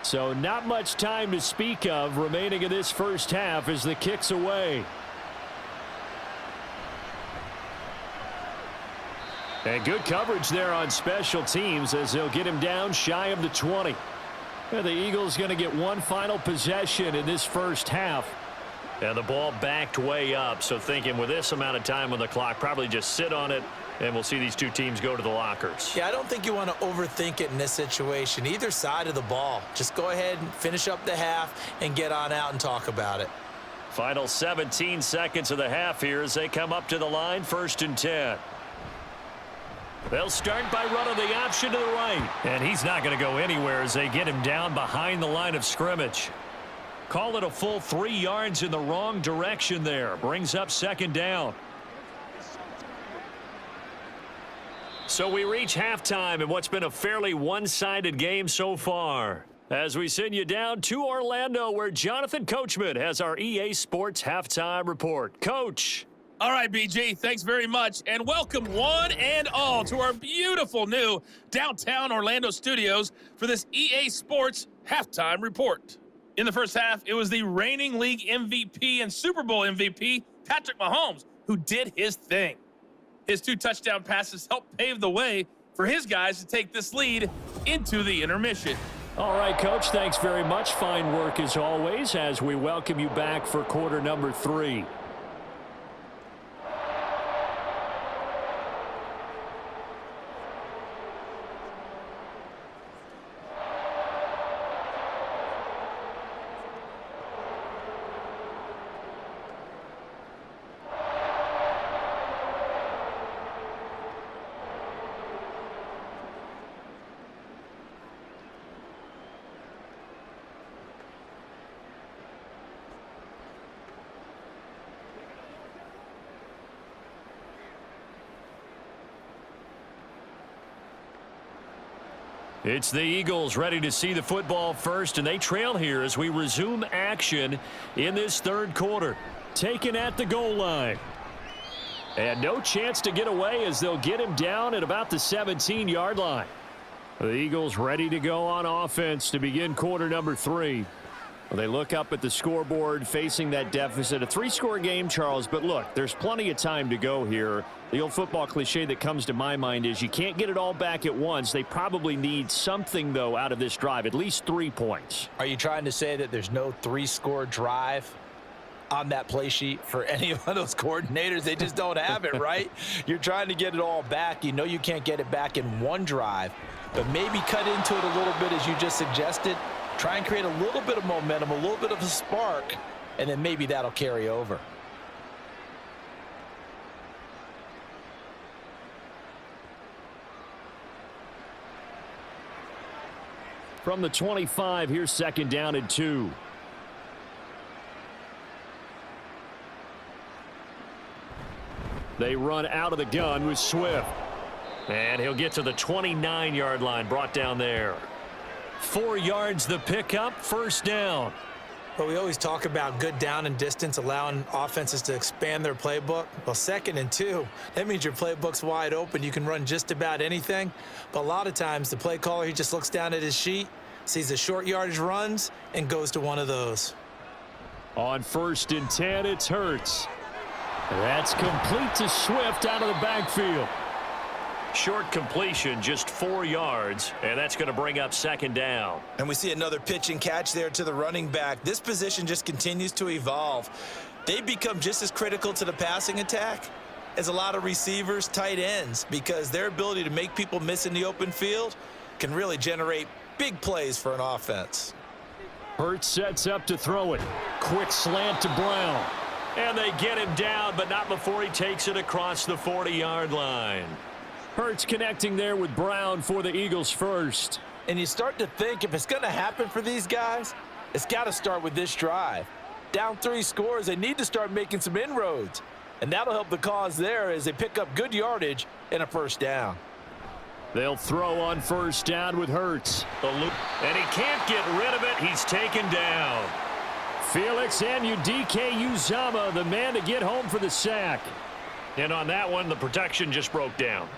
So not much time to speak of remaining in this first half as the kick's away. And good coverage there on special teams as they'll get him down shy of the 20. And the Eagles going to get one final possession in this first half. And the ball backed way up, so thinking with this amount of time on the clock, probably just sit on it, and we'll see these two teams go to the lockers. Yeah, I don't think you want to overthink it in this situation. Either side of the ball. Just go ahead and finish up the half and get on out and talk about it. Final 17 seconds of the half here as they come up to the line, 1st and 10. They'll start by running the option to the right. And he's not going to go anywhere as they get him down behind the line of scrimmage. Call it a full 3 yards in the wrong direction there. Brings up 2nd down. So we reach halftime in what's been a fairly one-sided game so far. As we send you down to Orlando, where Jonathan Coachman has our EA Sports Halftime Report. Coach. All right, BG, thanks very much, and welcome one and all to our beautiful new downtown Orlando studios for this EA Sports Halftime Report. In the first half, it was the reigning league MVP and Super Bowl MVP, Patrick Mahomes, who did his thing. His 2 touchdown passes helped pave the way for his guys to take this lead into the intermission. All right, Coach, thanks very much. Fine work as always as we welcome you back for quarter number 3. It's the Eagles ready to see the football first, and they trail here as we resume action in this 3rd quarter. Taken at the goal line. And no chance to get away as they'll get him down at about the 17-yard line. The Eagles ready to go on offense to begin quarter number 3. Well, they look up at the scoreboard facing that deficit. A 3-score game, Charles, but look, there's plenty of time to go here. The old football cliche that comes to my mind is you can't get it all back at once. They probably need something, though, out of this drive, at least 3 points. Are you trying to say that there's no 3-score drive on that play sheet for any of those coordinators? They just don't have it, right? You're trying to get it all back. You know you can't get it back in one drive, but maybe cut into it a little bit as you just suggested. Try and create a little bit of momentum, a little bit of a spark, and then maybe that'll carry over. From the 25, here's 2nd down and 2. They run out of the gun with Swift. And he'll get to the 29-yard line, brought down there. 4 yards the pickup, 1st down. But we always talk about good down and distance, allowing offenses to expand their playbook. Well, 2nd and 2, that means your playbook's wide open. You can run just about anything. But a lot of times, the play caller, he just looks down at his sheet, sees the short yardage runs, and goes to one of those. On 1st and 10, it's Hurts. That's complete to Swift out of the backfield. Short completion, just 4 yards, and that's going to bring up 2nd down. And we see another pitch and catch there to the running back. This position just continues to evolve. They become just as critical to the passing attack as a lot of receivers, tight ends, because their ability to make people miss in the open field can really generate Big plays for an offense. Hurts sets up to throw it. Quick slant to Brown. And they get him down, but not before he takes it across the 40-yard line. Hurts connecting there with Brown for the Eagles first. And you start to think if it's going to happen for these guys, it's got to start with this drive. Down 3 scores, they need to start making some inroads. And that'll help the cause there as they pick up good yardage and a first down. They'll throw on first down with Hurts. And he can't get rid of it. He's taken down. Felix Anudike-Uzomah, the man to get home for the sack. And on that one, the protection just broke down.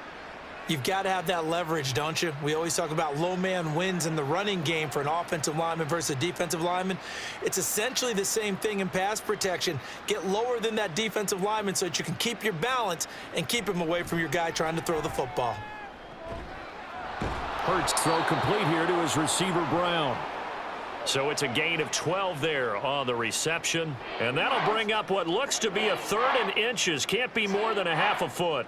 You've got to have that leverage, don't you? We always talk about low man wins in the running game for an offensive lineman versus a defensive lineman. It's essentially the same thing in pass protection. Get lower than that defensive lineman so that you can keep your balance and keep him away from your guy trying to throw the football. Hurts throw complete here to his receiver, Brown. So it's a gain of 12 there on the reception. And that'll bring up what looks to be a 3rd and inches. Can't be more than a half a foot.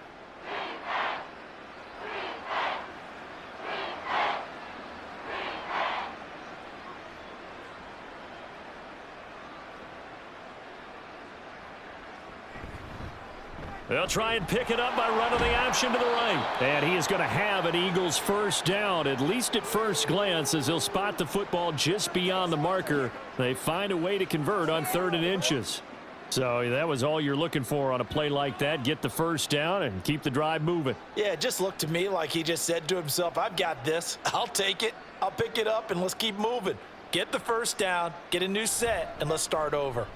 They'll try and pick it up by running the option to the right. And he is going to have an Eagles first down, at least at first glance, as he'll spot the football just beyond the marker. They find a way to convert on 3rd and inches. So that was all you're looking for on a play like that. Get the first down and keep the drive moving. Yeah, it just looked to me like he just said to himself, I've got this. I'll take it. I'll pick it up, and let's keep moving. Get the first down, get a new set, and let's start over.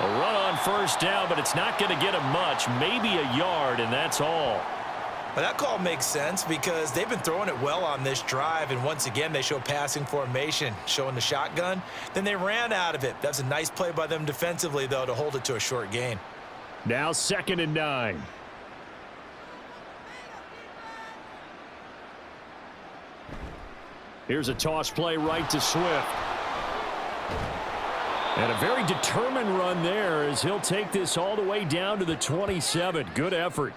A run on first down, but it's not going to get him much. Maybe a yard, and that's all. But that call makes sense because they've been throwing it well on this drive, and once again, they show passing formation, showing the shotgun. Then they ran out of it. That's a nice play by them defensively, though, to hold it to a short gain. Now 2nd and 9. Here's a toss play right to Swift. And a very determined run there as he'll take this all the way down to the 27. Good effort.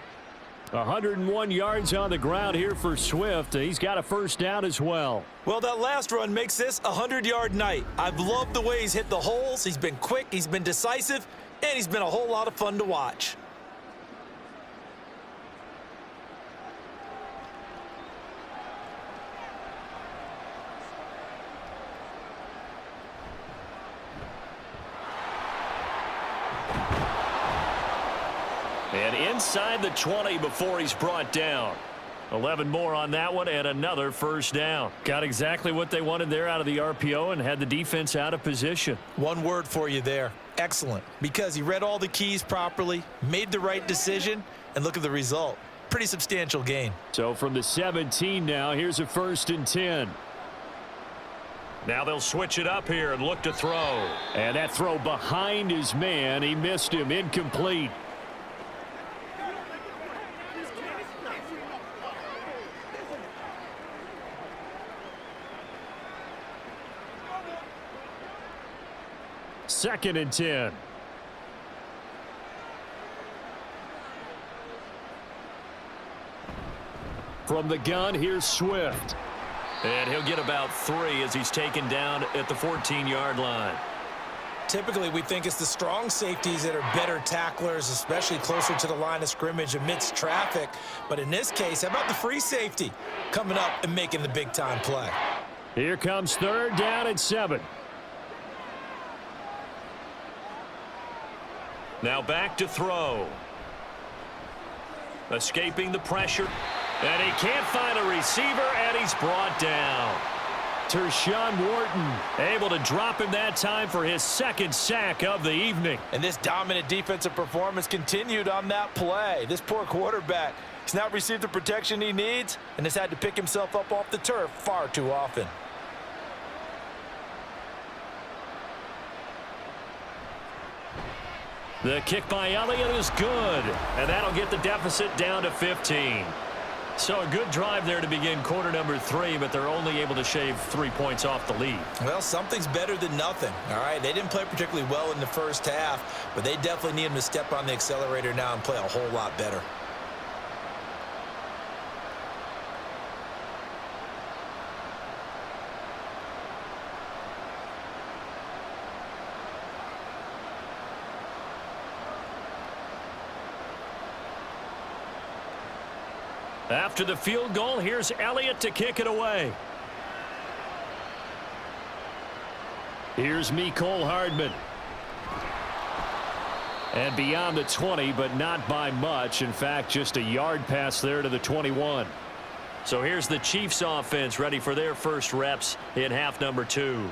101 yards on the ground here for Swift. He's got a first down as well. Well, that last run makes this a 100-yard night. I've loved the way he's hit the holes. He's been quick, he's been decisive, and he's been a whole lot of fun to watch. And inside the 20 before he's brought down. 11 more on that one and another first down. Got exactly what they wanted there out of the RPO and had the defense out of position. One word for you there. Excellent. Because he read all the keys properly, made the right decision, and look at the result. Pretty substantial gain. So from the 17 now, here's a 1st and 10. Now they'll switch it up here and look to throw. And that throw behind his man. He missed him. Incomplete. Second and 10. From the gun, here's Swift. And he'll get about 3 as he's taken down at the 14-yard line. Typically, we think it's the strong safeties that are better tacklers, especially closer to the line of scrimmage amidst traffic. But in this case, how about the free safety coming up and making the big-time play? Here comes 3rd down and 7. Now back to throw. Escaping the pressure. And he can't find a receiver, and he's brought down. Tershawn Wharton able to drop him that time for his 2nd sack of the evening. And this dominant defensive performance continued on that play. This poor quarterback has not received the protection he needs and has had to pick himself up off the turf far too often. The kick by Elliott is good, and that'll get the deficit down to 15. So a good drive there to begin quarter number 3, but they're only able to shave 3 points off the lead. Well, something's better than nothing, all right? They didn't play particularly well in the first half, but they definitely need him to step on the accelerator now and play a whole lot better. After the field goal, here's Elliott to kick it away. Here's Mecole Hardman. And beyond the 20, but not by much. In fact, just a yard pass there to the 21. So here's the Chiefs offense ready for their first reps in half number 2.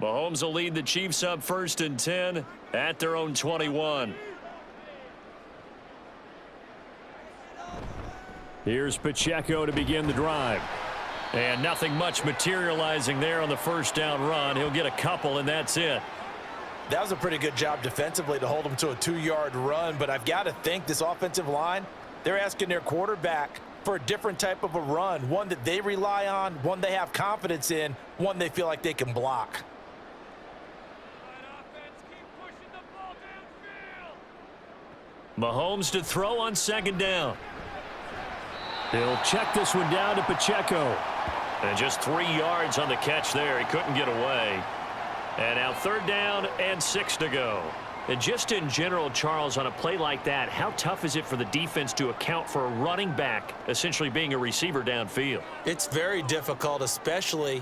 Mahomes will lead the Chiefs up 1st and 10 at their own 21. Here's Pacheco to begin the drive. And nothing much materializing there on the first down run. He'll get a couple, and that's it. That was a pretty good job defensively to hold him to a 2-yard run, but I've got to think this offensive line, they're asking their quarterback for a different type of a run, one that they rely on, one they have confidence in, one they feel like they can block. Mahomes to throw on 2nd down. He'll check this one down to Pacheco. And just 3 yards on the catch there. He couldn't get away. And now 3rd down and 6 to go. And just in general, Charles, on a play like that, how tough is it for the defense to account for a running back essentially being a receiver downfield? It's very difficult, especially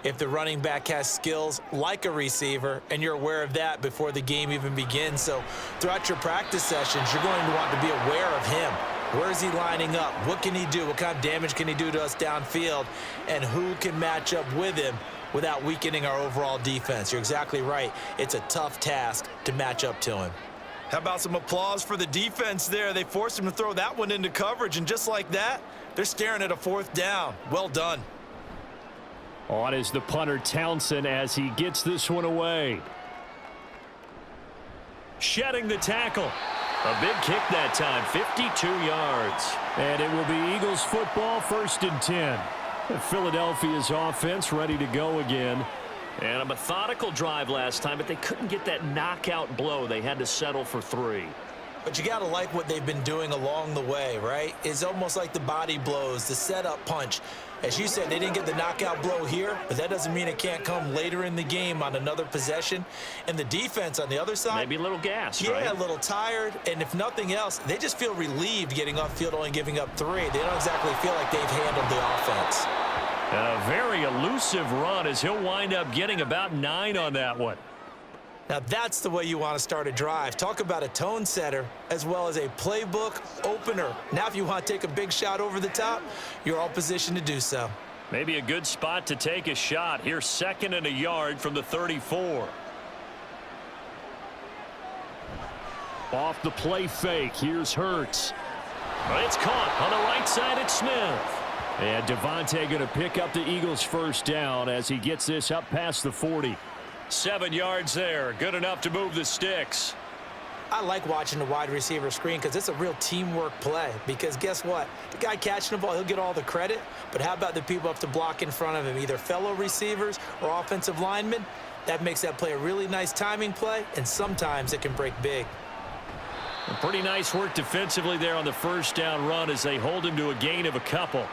if the running back has skills like a receiver, and you're aware of that before the game even begins. So throughout your practice sessions, you're going to want to be aware of him. Where is he lining up? What can he do? What kind of damage can he do to us downfield? And who can match up with him without weakening our overall defense? You're exactly right. It's a tough task to match up to him. How about some applause for the defense there? They forced him to throw that one into coverage, and just like that, they're staring at a 4th down. Well done. On is the punter Townsend as he gets this one away. Shedding the tackle. A big kick that time, 52 yards. And it will be Eagles football, 1st and 10. Philadelphia's offense ready to go again. And a methodical drive last time, but they couldn't get that knockout blow. They had to settle for 3. But you got to like what they've been doing along the way, right? It's almost like the body blows, the setup punch. As you said, they didn't get the knockout blow here, but that doesn't mean it can't come later in the game on another possession. And the defense on the other side, maybe a little gassed, right? Yeah, a little tired. And if nothing else, they just feel relieved getting off field, only giving up 3. They don't exactly feel like they've handled the offense. And a very elusive run as he'll wind up getting about 9 on that one. Now that's the way you want to start a drive. Talk about a tone setter as well as a playbook opener. Now if you want to take a big shot over the top, you're all positioned to do so. Maybe a good spot to take a shot. Here's 2nd and a yard from the 34. Off the play fake. Here's Hurts. But it's caught on the right side at Smith. And Devontae going to pick up the Eagles' 1st down as he gets this up past the 40. 7 yards there. Good enough to move the sticks. I like watching the wide receiver screen because it's a real teamwork play. Because guess what? The guy catching the ball, he'll get all the credit. But how about the people up to block in front of him, either fellow receivers or offensive linemen? That makes that play a really nice timing play, and sometimes it can break big. Pretty nice work defensively there on the 1st down run as they hold him to a gain of a couple.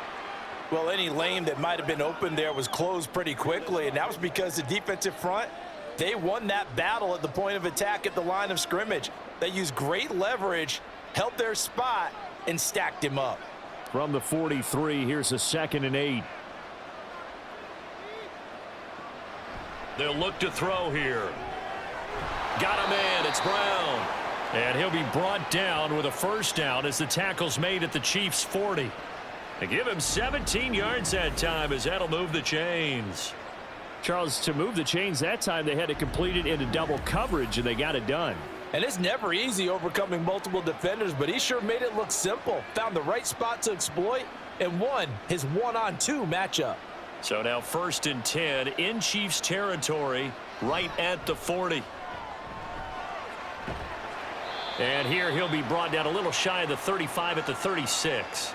Well, any lane that might have been open there was closed pretty quickly, and that was because the defensive front, they won that battle at the point of attack at the line of scrimmage. They used great leverage, held their spot, and stacked him up. From the 43, here's a 2nd and 8. They'll look to throw here. Got a man, it's Brown. And he'll be brought down with a 1st down as the tackle's made at the Chiefs' 40. They give him 17 yards that time as that'll move the chains. Charles, to move the chains that time, they had to complete it into double coverage, and they got it done. And it's never easy overcoming multiple defenders, but he sure made it look simple. Found the right spot to exploit and won his 1-on-2 matchup. So now 1st and 10 in Chiefs territory, right at the 40. And here he'll be brought down a little shy of the 35 at the 36.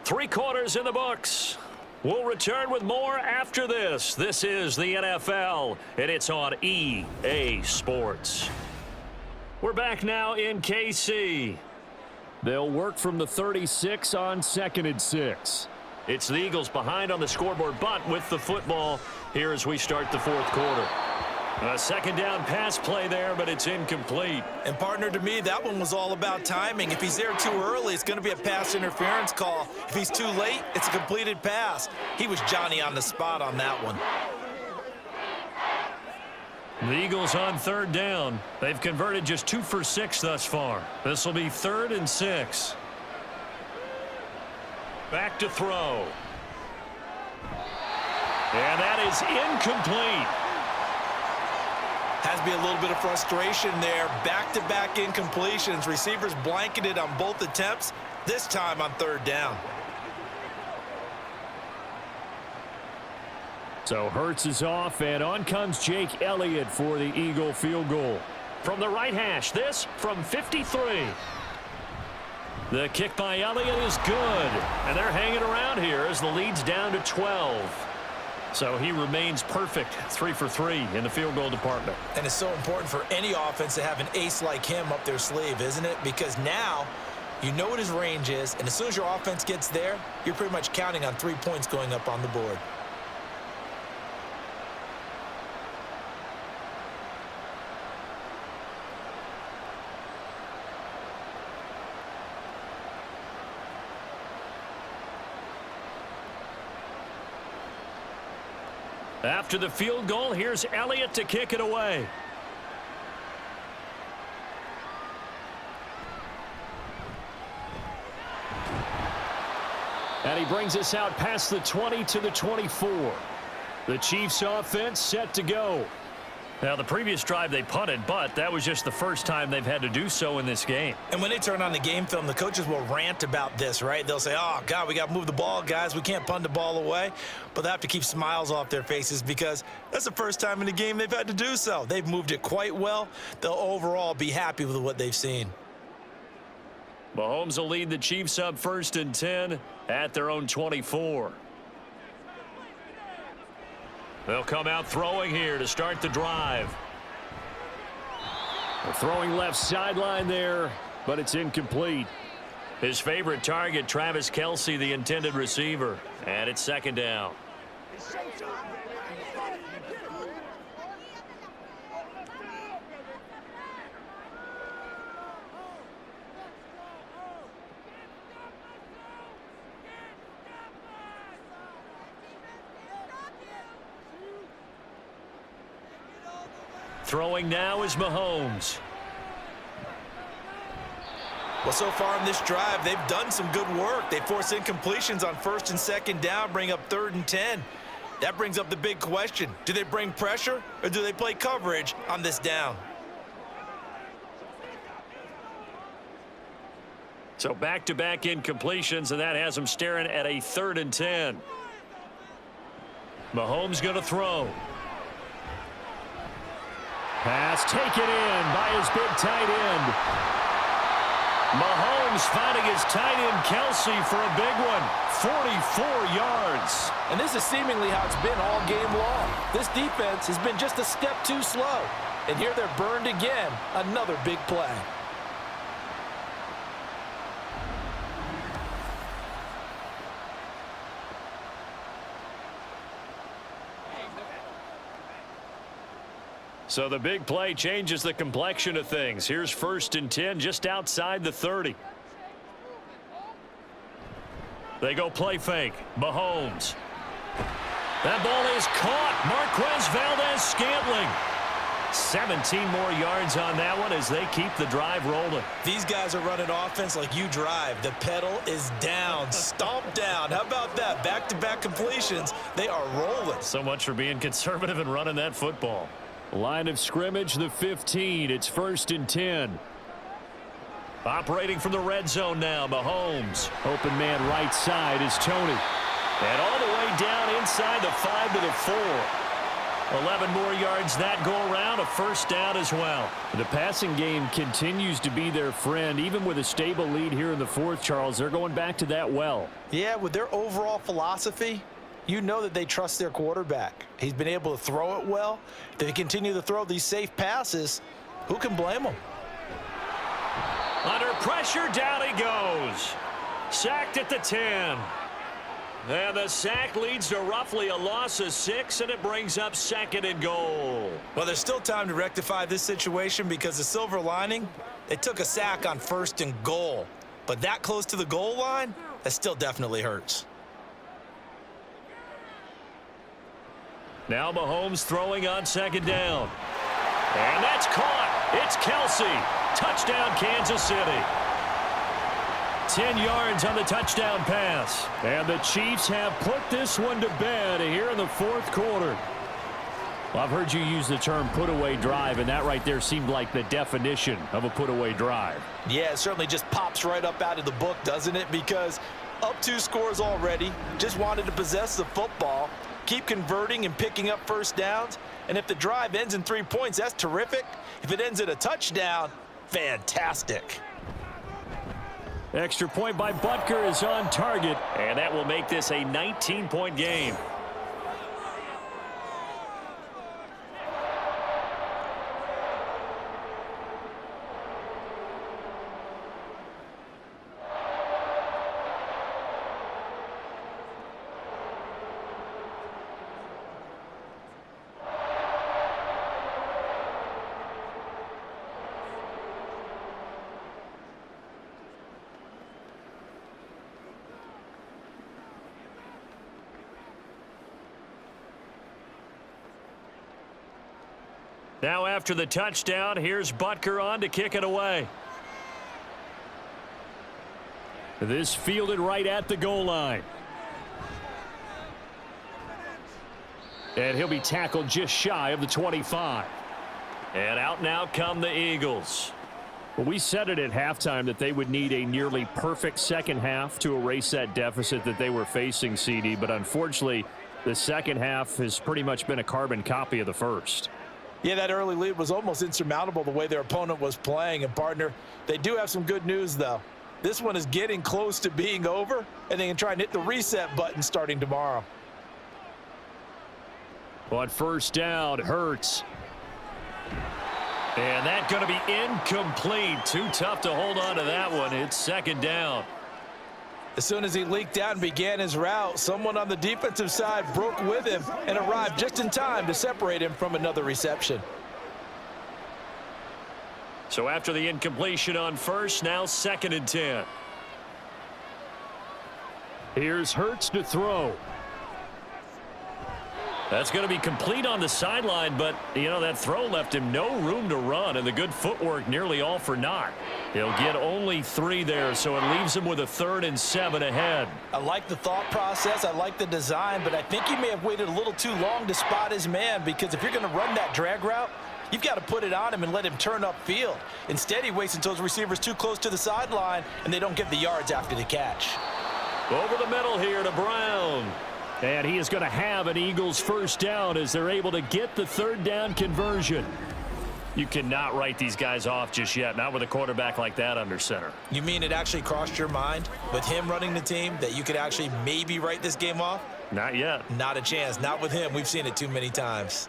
3 quarters in the books. We'll return with more after this. This is the NFL, and it's on EA Sports. We're back now in KC. They'll work from the 36 on 2nd and 6. It's the Eagles behind on the scoreboard, but with the football here as we start the 4th quarter. A 2nd down pass play there, but it's incomplete. And partner, to me, that one was all about timing. If he's there too early, it's going to be a pass interference call. If he's too late, it's a completed pass. He was Johnny on the spot on that one. The Eagles on 3rd down. They've converted just 2 for 6 thus far. This will be 3rd and 6. Back to throw. And that is incomplete. Has to be a little bit of frustration there. Back-to-back incompletions. Receivers blanketed on both attempts, this time on 3rd down. So Hurts is off, and on comes Jake Elliott for the Eagle field goal. From the right hash, this from 53. The kick by Elliott is good, and they're hanging around here as the lead's down to 12. So he remains perfect, 3 for 3 in the field goal department. And it's so important for any offense to have an ace like him up their sleeve, isn't it? Because now you know what his range is, and as soon as your offense gets there, you're pretty much counting on 3 points going up on the board. After the field goal, here's Elliott to kick it away. And he brings us out past the 20 to the 24. The Chiefs offense set to go. Now, the previous drive they punted, but that was just the first time they've had to do so in this game. And when they turn on the game film, the coaches will rant about this, right? They'll say, oh, God, we got to move the ball, guys. We can't punt the ball away. But they have to keep smiles off their faces because that's the first time in the game they've had to do so. They've moved it quite well. They'll overall be happy with what they've seen. Mahomes will lead the Chiefs up 1st and 10 at their own 24. They'll come out throwing here to start the drive. The throwing left sideline there, but it's incomplete. His favorite target, Travis Kelce, the intended receiver. And it's 2nd down. Throwing now is Mahomes. Well, so far in this drive, they've done some good work. They force incompletions on 1st and 2nd down, bring up 3rd and 10. That brings up the big question. Do they bring pressure or do they play coverage on this down? So back-to-back incompletions, and that has them staring at a 3rd and 10. Mahomes going to throw. Pass taken in by his big tight end. Mahomes finding his tight end Kelce for a big one. 44 yards. And this is seemingly how it's been all game long. This defense has been just a step too slow. And here they're burned again. Another big play. So the big play changes the complexion of things. Here's 1st and 10 just outside the 30. They go play fake. Mahomes. That ball is caught. Marquez Valdez-Scantling. 17 more yards on that one as they keep the drive rolling. These guys are running offense like you drive. The pedal is down, stomped down. How about that? Back-to-back completions. They are rolling. So much for being conservative and running that football. Line of scrimmage, the 15. It's 1st and 10. Operating from the red zone now, Mahomes. Open man right side is Tony. And all the way down inside the 5 to the 4. 11 more yards that go around, a 1st down as well. The passing game continues to be their friend. Even with a stable lead here in the 4th, Charles, they're going back to that well. Yeah, with their overall philosophy, you know that they trust their quarterback. He's been able to throw it well. They continue to throw these safe passes. Who can blame them? Under pressure, down he goes. Sacked at the 10. And the sack leads to roughly a loss of 6, and it brings up 2nd and goal. Well, there's still time to rectify this situation because the silver lining, they took a sack on 1st and goal. But that close to the goal line, that still definitely hurts. Now Mahomes throwing on 2nd down. And that's caught. It's Kelsey. Touchdown, Kansas City. 10 yards on the touchdown pass. And the Chiefs have put this one to bed here in the 4th quarter. Well, I've heard you use the term put-away drive, and that right there seemed like the definition of a put-away drive. Yeah, it certainly just pops right up out of the book, doesn't it? Because up 2 scores already, just wanted to possess the football, keep converting and picking up 1st downs. And if the drive ends in 3 points, that's terrific. If it ends in a touchdown, fantastic. Extra point by Butker is on target, and that will make this a 19-point game. Now after the touchdown, here's Butker on to kick it away. This fielded right at the goal line. And he'll be tackled just shy of the 25. And out now come the Eagles. Well, we said it at halftime that they would need a nearly perfect second half to erase that deficit that they were facing, CD. But unfortunately, the second half has pretty much been a carbon copy of the first. Yeah, that early lead was almost insurmountable the way their opponent was playing. And, partner, they do have some good news, though. This one is getting close to being over, and they can try and hit the reset button starting tomorrow. On 1st down, Hurts. And that's going to be incomplete. Too tough to hold on to that one. It's 2nd down. As soon as he leaked out and began his route, someone on the defensive side broke with him and arrived just in time to separate him from another reception. So after the incompletion on 1st, now 2nd and 10. Here's Hurts to throw. That's going to be complete on the sideline, but, you know, that throw left him no room to run, and the good footwork nearly all for naught. He'll get only 3 there, so it leaves him with a 3rd and 7 ahead. I like the thought process. I like the design, but I think he may have waited a little too long to spot his man, because if you're going to run that drag route, you've got to put it on him and let him turn upfield. Instead, he waits until his receiver's too close to the sideline, and they don't get the yards after the catch. Over the middle here to Brown. And he is going to have an Eagles 1st down as they're able to get the 3rd down conversion. You cannot write these guys off just yet, not with a quarterback like that under center. You mean it actually crossed your mind with him running the team that you could actually maybe write this game off? Not yet. Not a chance. Not with him. We've seen it too many times.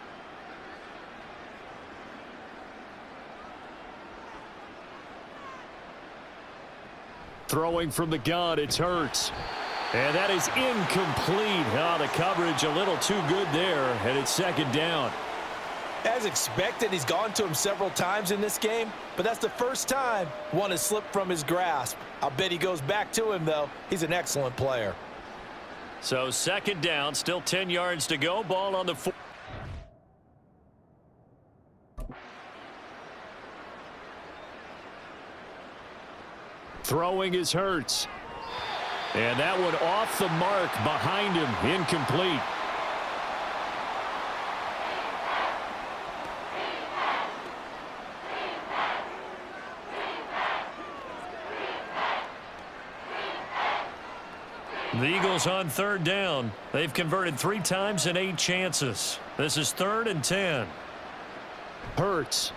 Throwing from the gun, it's Hurts. And that is incomplete. Oh, the coverage a little too good there, and it's 2nd down. As expected, he's gone to him several times in this game, but that's the first time one has slipped from his grasp. I'll bet he goes back to him, though. He's an excellent player. So 2nd down, still 10 yards to go. Ball on the 4. Throwing is Hurts. And that one off the mark behind him, incomplete. The Eagles on 3rd down. They've converted 3 times in 8 chances. This is 3rd and 10. Hurts.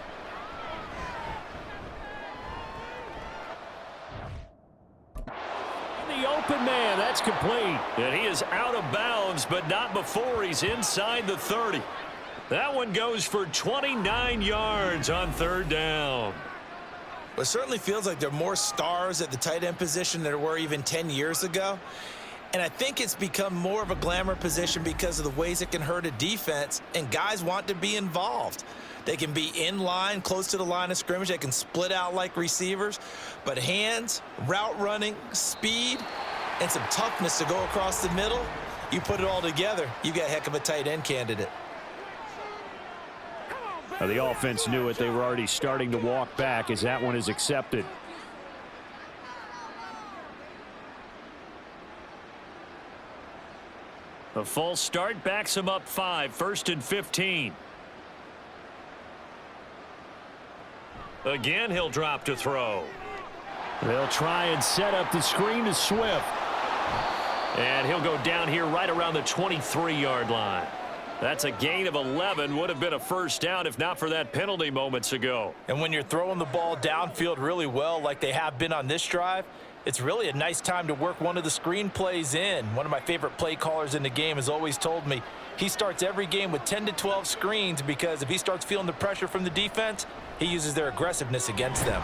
Open man, that's complete. And he is out of bounds, but not before he's inside the 30. That one goes for 29 yards on 3rd down. But it certainly feels like there are more stars at the tight end position than there were even 10 years ago. And I think it's become more of a glamour position because of the ways it can hurt a defense, and guys want to be involved. They can be in line, close to the line of scrimmage. They can split out like receivers. But hands, route running, speed, and some toughness to go across the middle, you put it all together, you got a heck of a tight end candidate. The offense knew it. They were already starting to walk back as that one is accepted. A false start backs him up 5, 1st and 15. Again, he'll drop to throw. They'll try and set up the screen to Swift. And he'll go down here right around the 23-yard line. That's a gain of 11. Would have been a first down if not for that penalty moments ago. And when you're throwing the ball downfield really well like they have been on this drive, it's really a nice time to work one of the screen plays in. One of my favorite play callers in the game has always told me he starts every game with 10 to 12 screens because if he starts feeling the pressure from the defense, he uses their aggressiveness against them.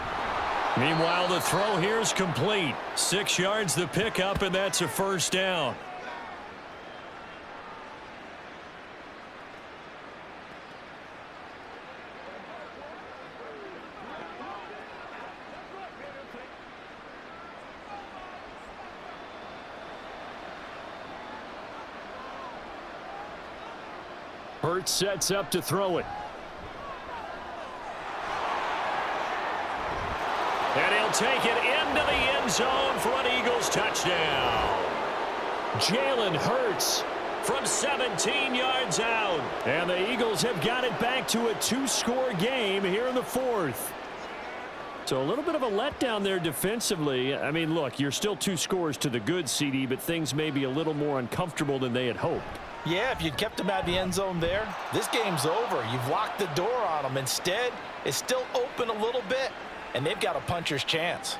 Meanwhile, the throw here is complete. 6 yards the pickup, and that's a first down. Hurts sets up to throw it. And he'll take it into the end zone for an Eagles touchdown. Jalen Hurts from 17 yards out. And the Eagles have got it back to a 2-score game here in the 4th. So a little bit of a letdown there defensively. I mean, look, you're still 2 scores to the good, CD, but things may be a little more uncomfortable than they had hoped. Yeah, if you'd kept him out of the end zone there, this game's over. You've locked the door on him. Instead, it's still open a little bit, and they've got a puncher's chance.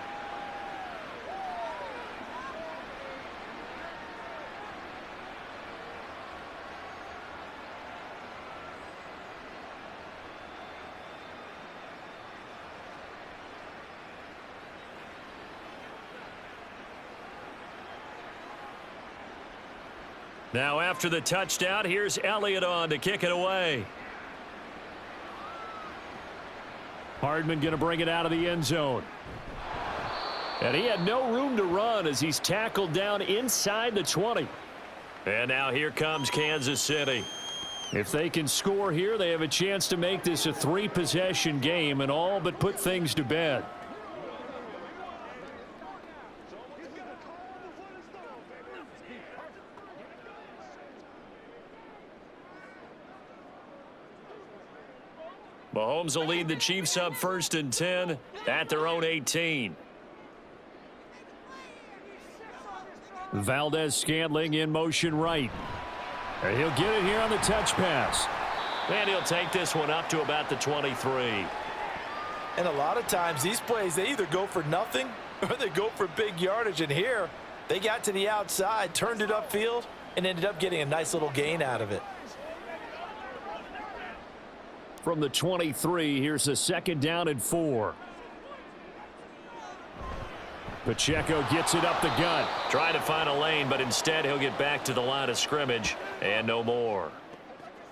Now after the touchdown, here's Elliott on to kick it away. Hardman going to bring it out of the end zone. And he had no room to run as he's tackled down inside the 20. And now here comes Kansas City. If they can score here, they have a chance to make this a 3-possession game and all but put things to bed. Mahomes will lead the Chiefs up 1st and 10 at their own 18. Valdez-Scantling in motion right. And he'll get it here on the touch pass. And he'll take this one up to about the 23. And a lot of times these plays, they either go for nothing or they go for big yardage. And here, they got to the outside, turned it upfield, and ended up getting a nice little gain out of it. From the 23, here's a 2nd down and 4. Pacheco gets it up the gut. Trying to find a lane, but instead he'll get back to the line of scrimmage and no more.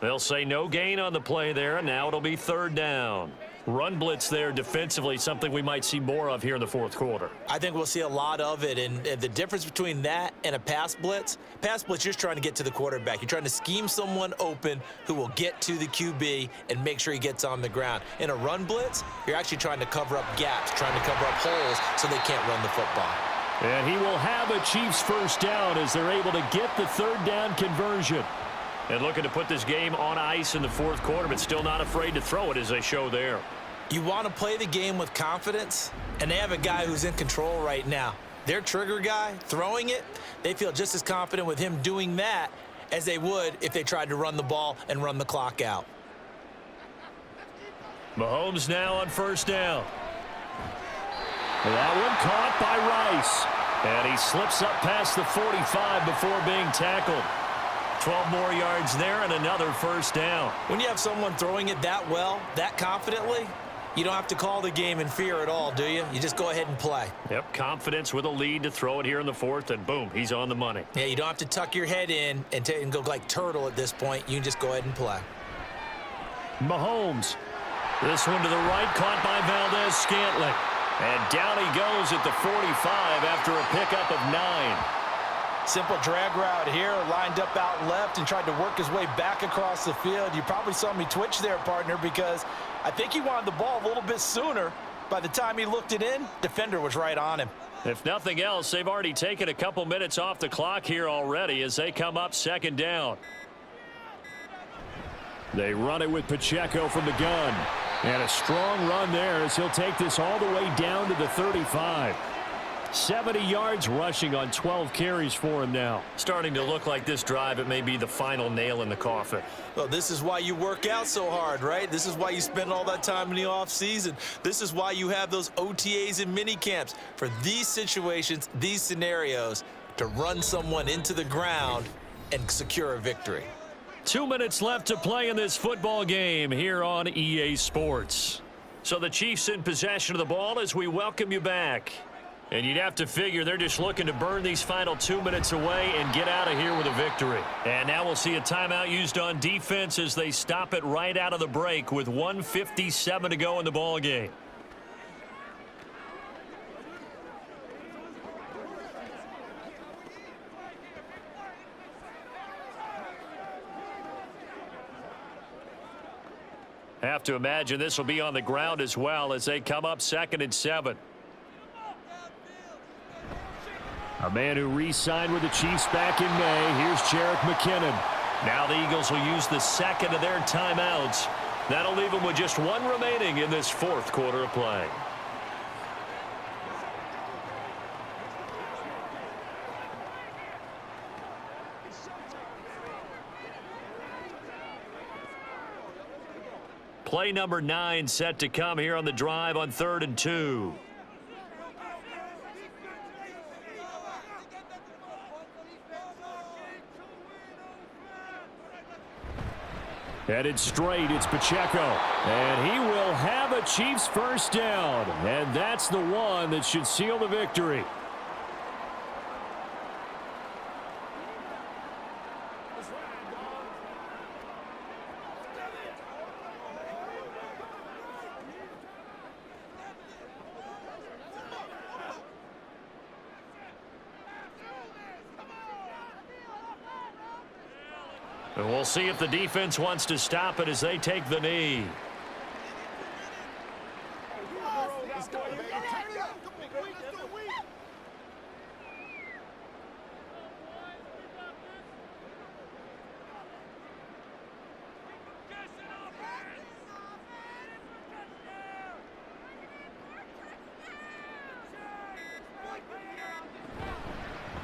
They'll say no gain on the play there, and now it'll be 3rd down. Run blitz there defensively, something we might see more of here in the 4th quarter. I think we'll see a lot of it, and the difference between that and a pass blitz, you're just trying to get to the quarterback. You're trying to scheme someone open who will get to the QB and make sure he gets on the ground. In a run blitz, you're actually trying to cover up gaps, trying to cover up holes so they can't run the football. And he will have a Chiefs first down as they're able to get the 3rd down conversion. And looking to put this game on ice in the 4th quarter, but still not afraid to throw it as they show there. You want to play the game with confidence, and they have a guy who's in control right now. Their trigger guy, throwing it, they feel just as confident with him doing that as they would if they tried to run the ball and run the clock out. Mahomes now on 1st down. That one caught by Rice. And he slips up past the 45 before being tackled. 12 more yards there and another 1st down. When you have someone throwing it that well, that confidently, You don't have to call the game in fear at all, do you? You just go ahead and play. Yep, confidence with a lead to throw it here in the fourth, and boom, he's on the money. Yeah, you don't have to tuck your head in and go like turtle at this point. You can just go ahead and play. Mahomes. This one to the right, caught by Valdez-Scantling. And down he goes at the 45 after a pickup of 9. Simple drag route here, lined up out left and tried to work his way back across the field. You probably saw me twitch there, partner, because I think he wanted the ball a little bit sooner. By the time he looked it in, defender was right on him. If nothing else, they've already taken a couple minutes off the clock here already as they come up second down. They run it with Pacheco from the gun. And a strong run there as he'll take this all the way down to the 35. 70 yards rushing on 12 carries for him now. Starting to look like this drive, it may be the final nail in the coffin. Well, this is why you work out so hard, right? This is why you spend all that time in the offseason. This is why you have those OTAs and mini camps for these situations, these scenarios, to run someone into the ground and secure a victory. 2 minutes left to play in this football game here on EA Sports. So the Chiefs in possession of the ball as we welcome you back. And you'd have to figure they're just looking to burn these final 2 minutes away and get out of here with a victory. And now we'll see a timeout used on defense as they stop it right out of the break with 1:57 to go in the ball game. Have to imagine this will be on the ground as well as they come up 2nd and 7. A man who re-signed with the Chiefs back in May. Here's Jerick McKinnon. Now the Eagles will use the second of their timeouts. That'll leave them with just one remaining in this fourth quarter of play. Play number 9 set to come here on the drive on 3rd and 2. Headed straight, it's Pacheco. And he will have a Chiefs first down. And that's the one that should seal the victory. And we'll see if the defense wants to stop it as they take the knee.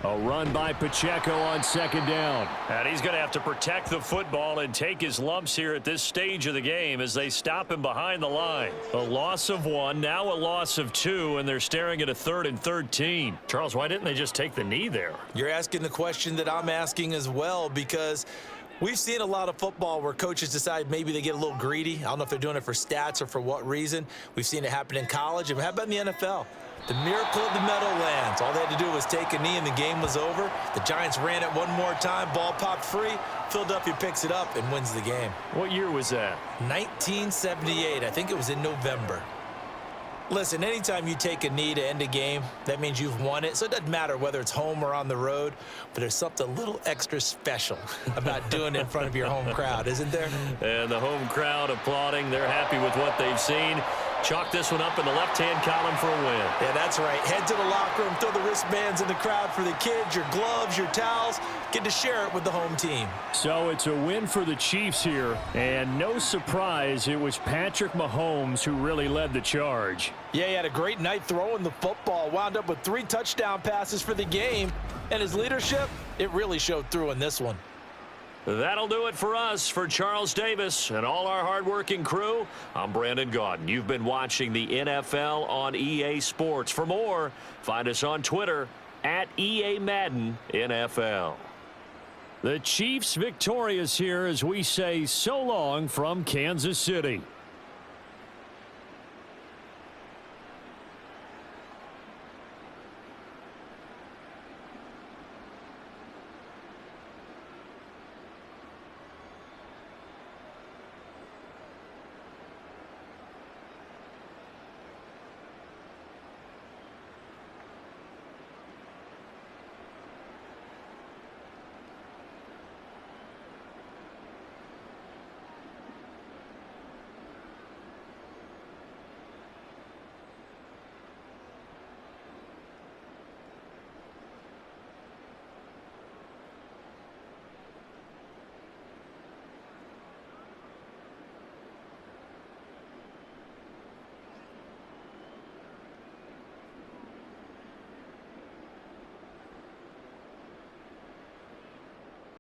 A run by Pacheco on 2nd down. And he's going to have to protect the football and take his lumps here at this stage of the game as they stop him behind the line. A loss of 1, now a loss of 2, and they're staring at a 3rd and 13. Charles, why didn't they just take the knee there? You're asking the question that I'm asking as well, because we've seen a lot of football where coaches decide maybe they get a little greedy. I don't know if they're doing it for stats or for what reason. We've seen it happen in college. And how about in the NFL? The miracle of the Meadowlands. All they had to do was take a knee and the game was over. The Giants ran it one more time. Ball popped free. Philadelphia picks it up and wins the game. What year was that? 1978. I think it was in November. Listen, anytime you take a knee to end a game, that means you've won it. So it doesn't matter whether it's home or on the road, but there's something a little extra special about doing it in front of your home crowd, isn't there? And the home crowd applauding. They're happy with what they've seen. Chalk this one up in the left-hand column for a win. Yeah, that's right. Head to the locker room, throw the wristbands in the crowd for the kids, your gloves, your towels. Get to share it with the home team. So it's a win for the Chiefs here, and no surprise, it was Patrick Mahomes who really led the charge. Yeah, he had a great night throwing the football, wound up with 3 touchdown passes for the game, and his leadership, it really showed through in this one. That'll do it for us. For Charles Davis and all our hardworking crew, I'm Brandon Gaudin. You've been watching the NFL on EA Sports. For more, find us on Twitter at EA Madden NFL. The Chiefs victorious here as we say so long from Kansas City.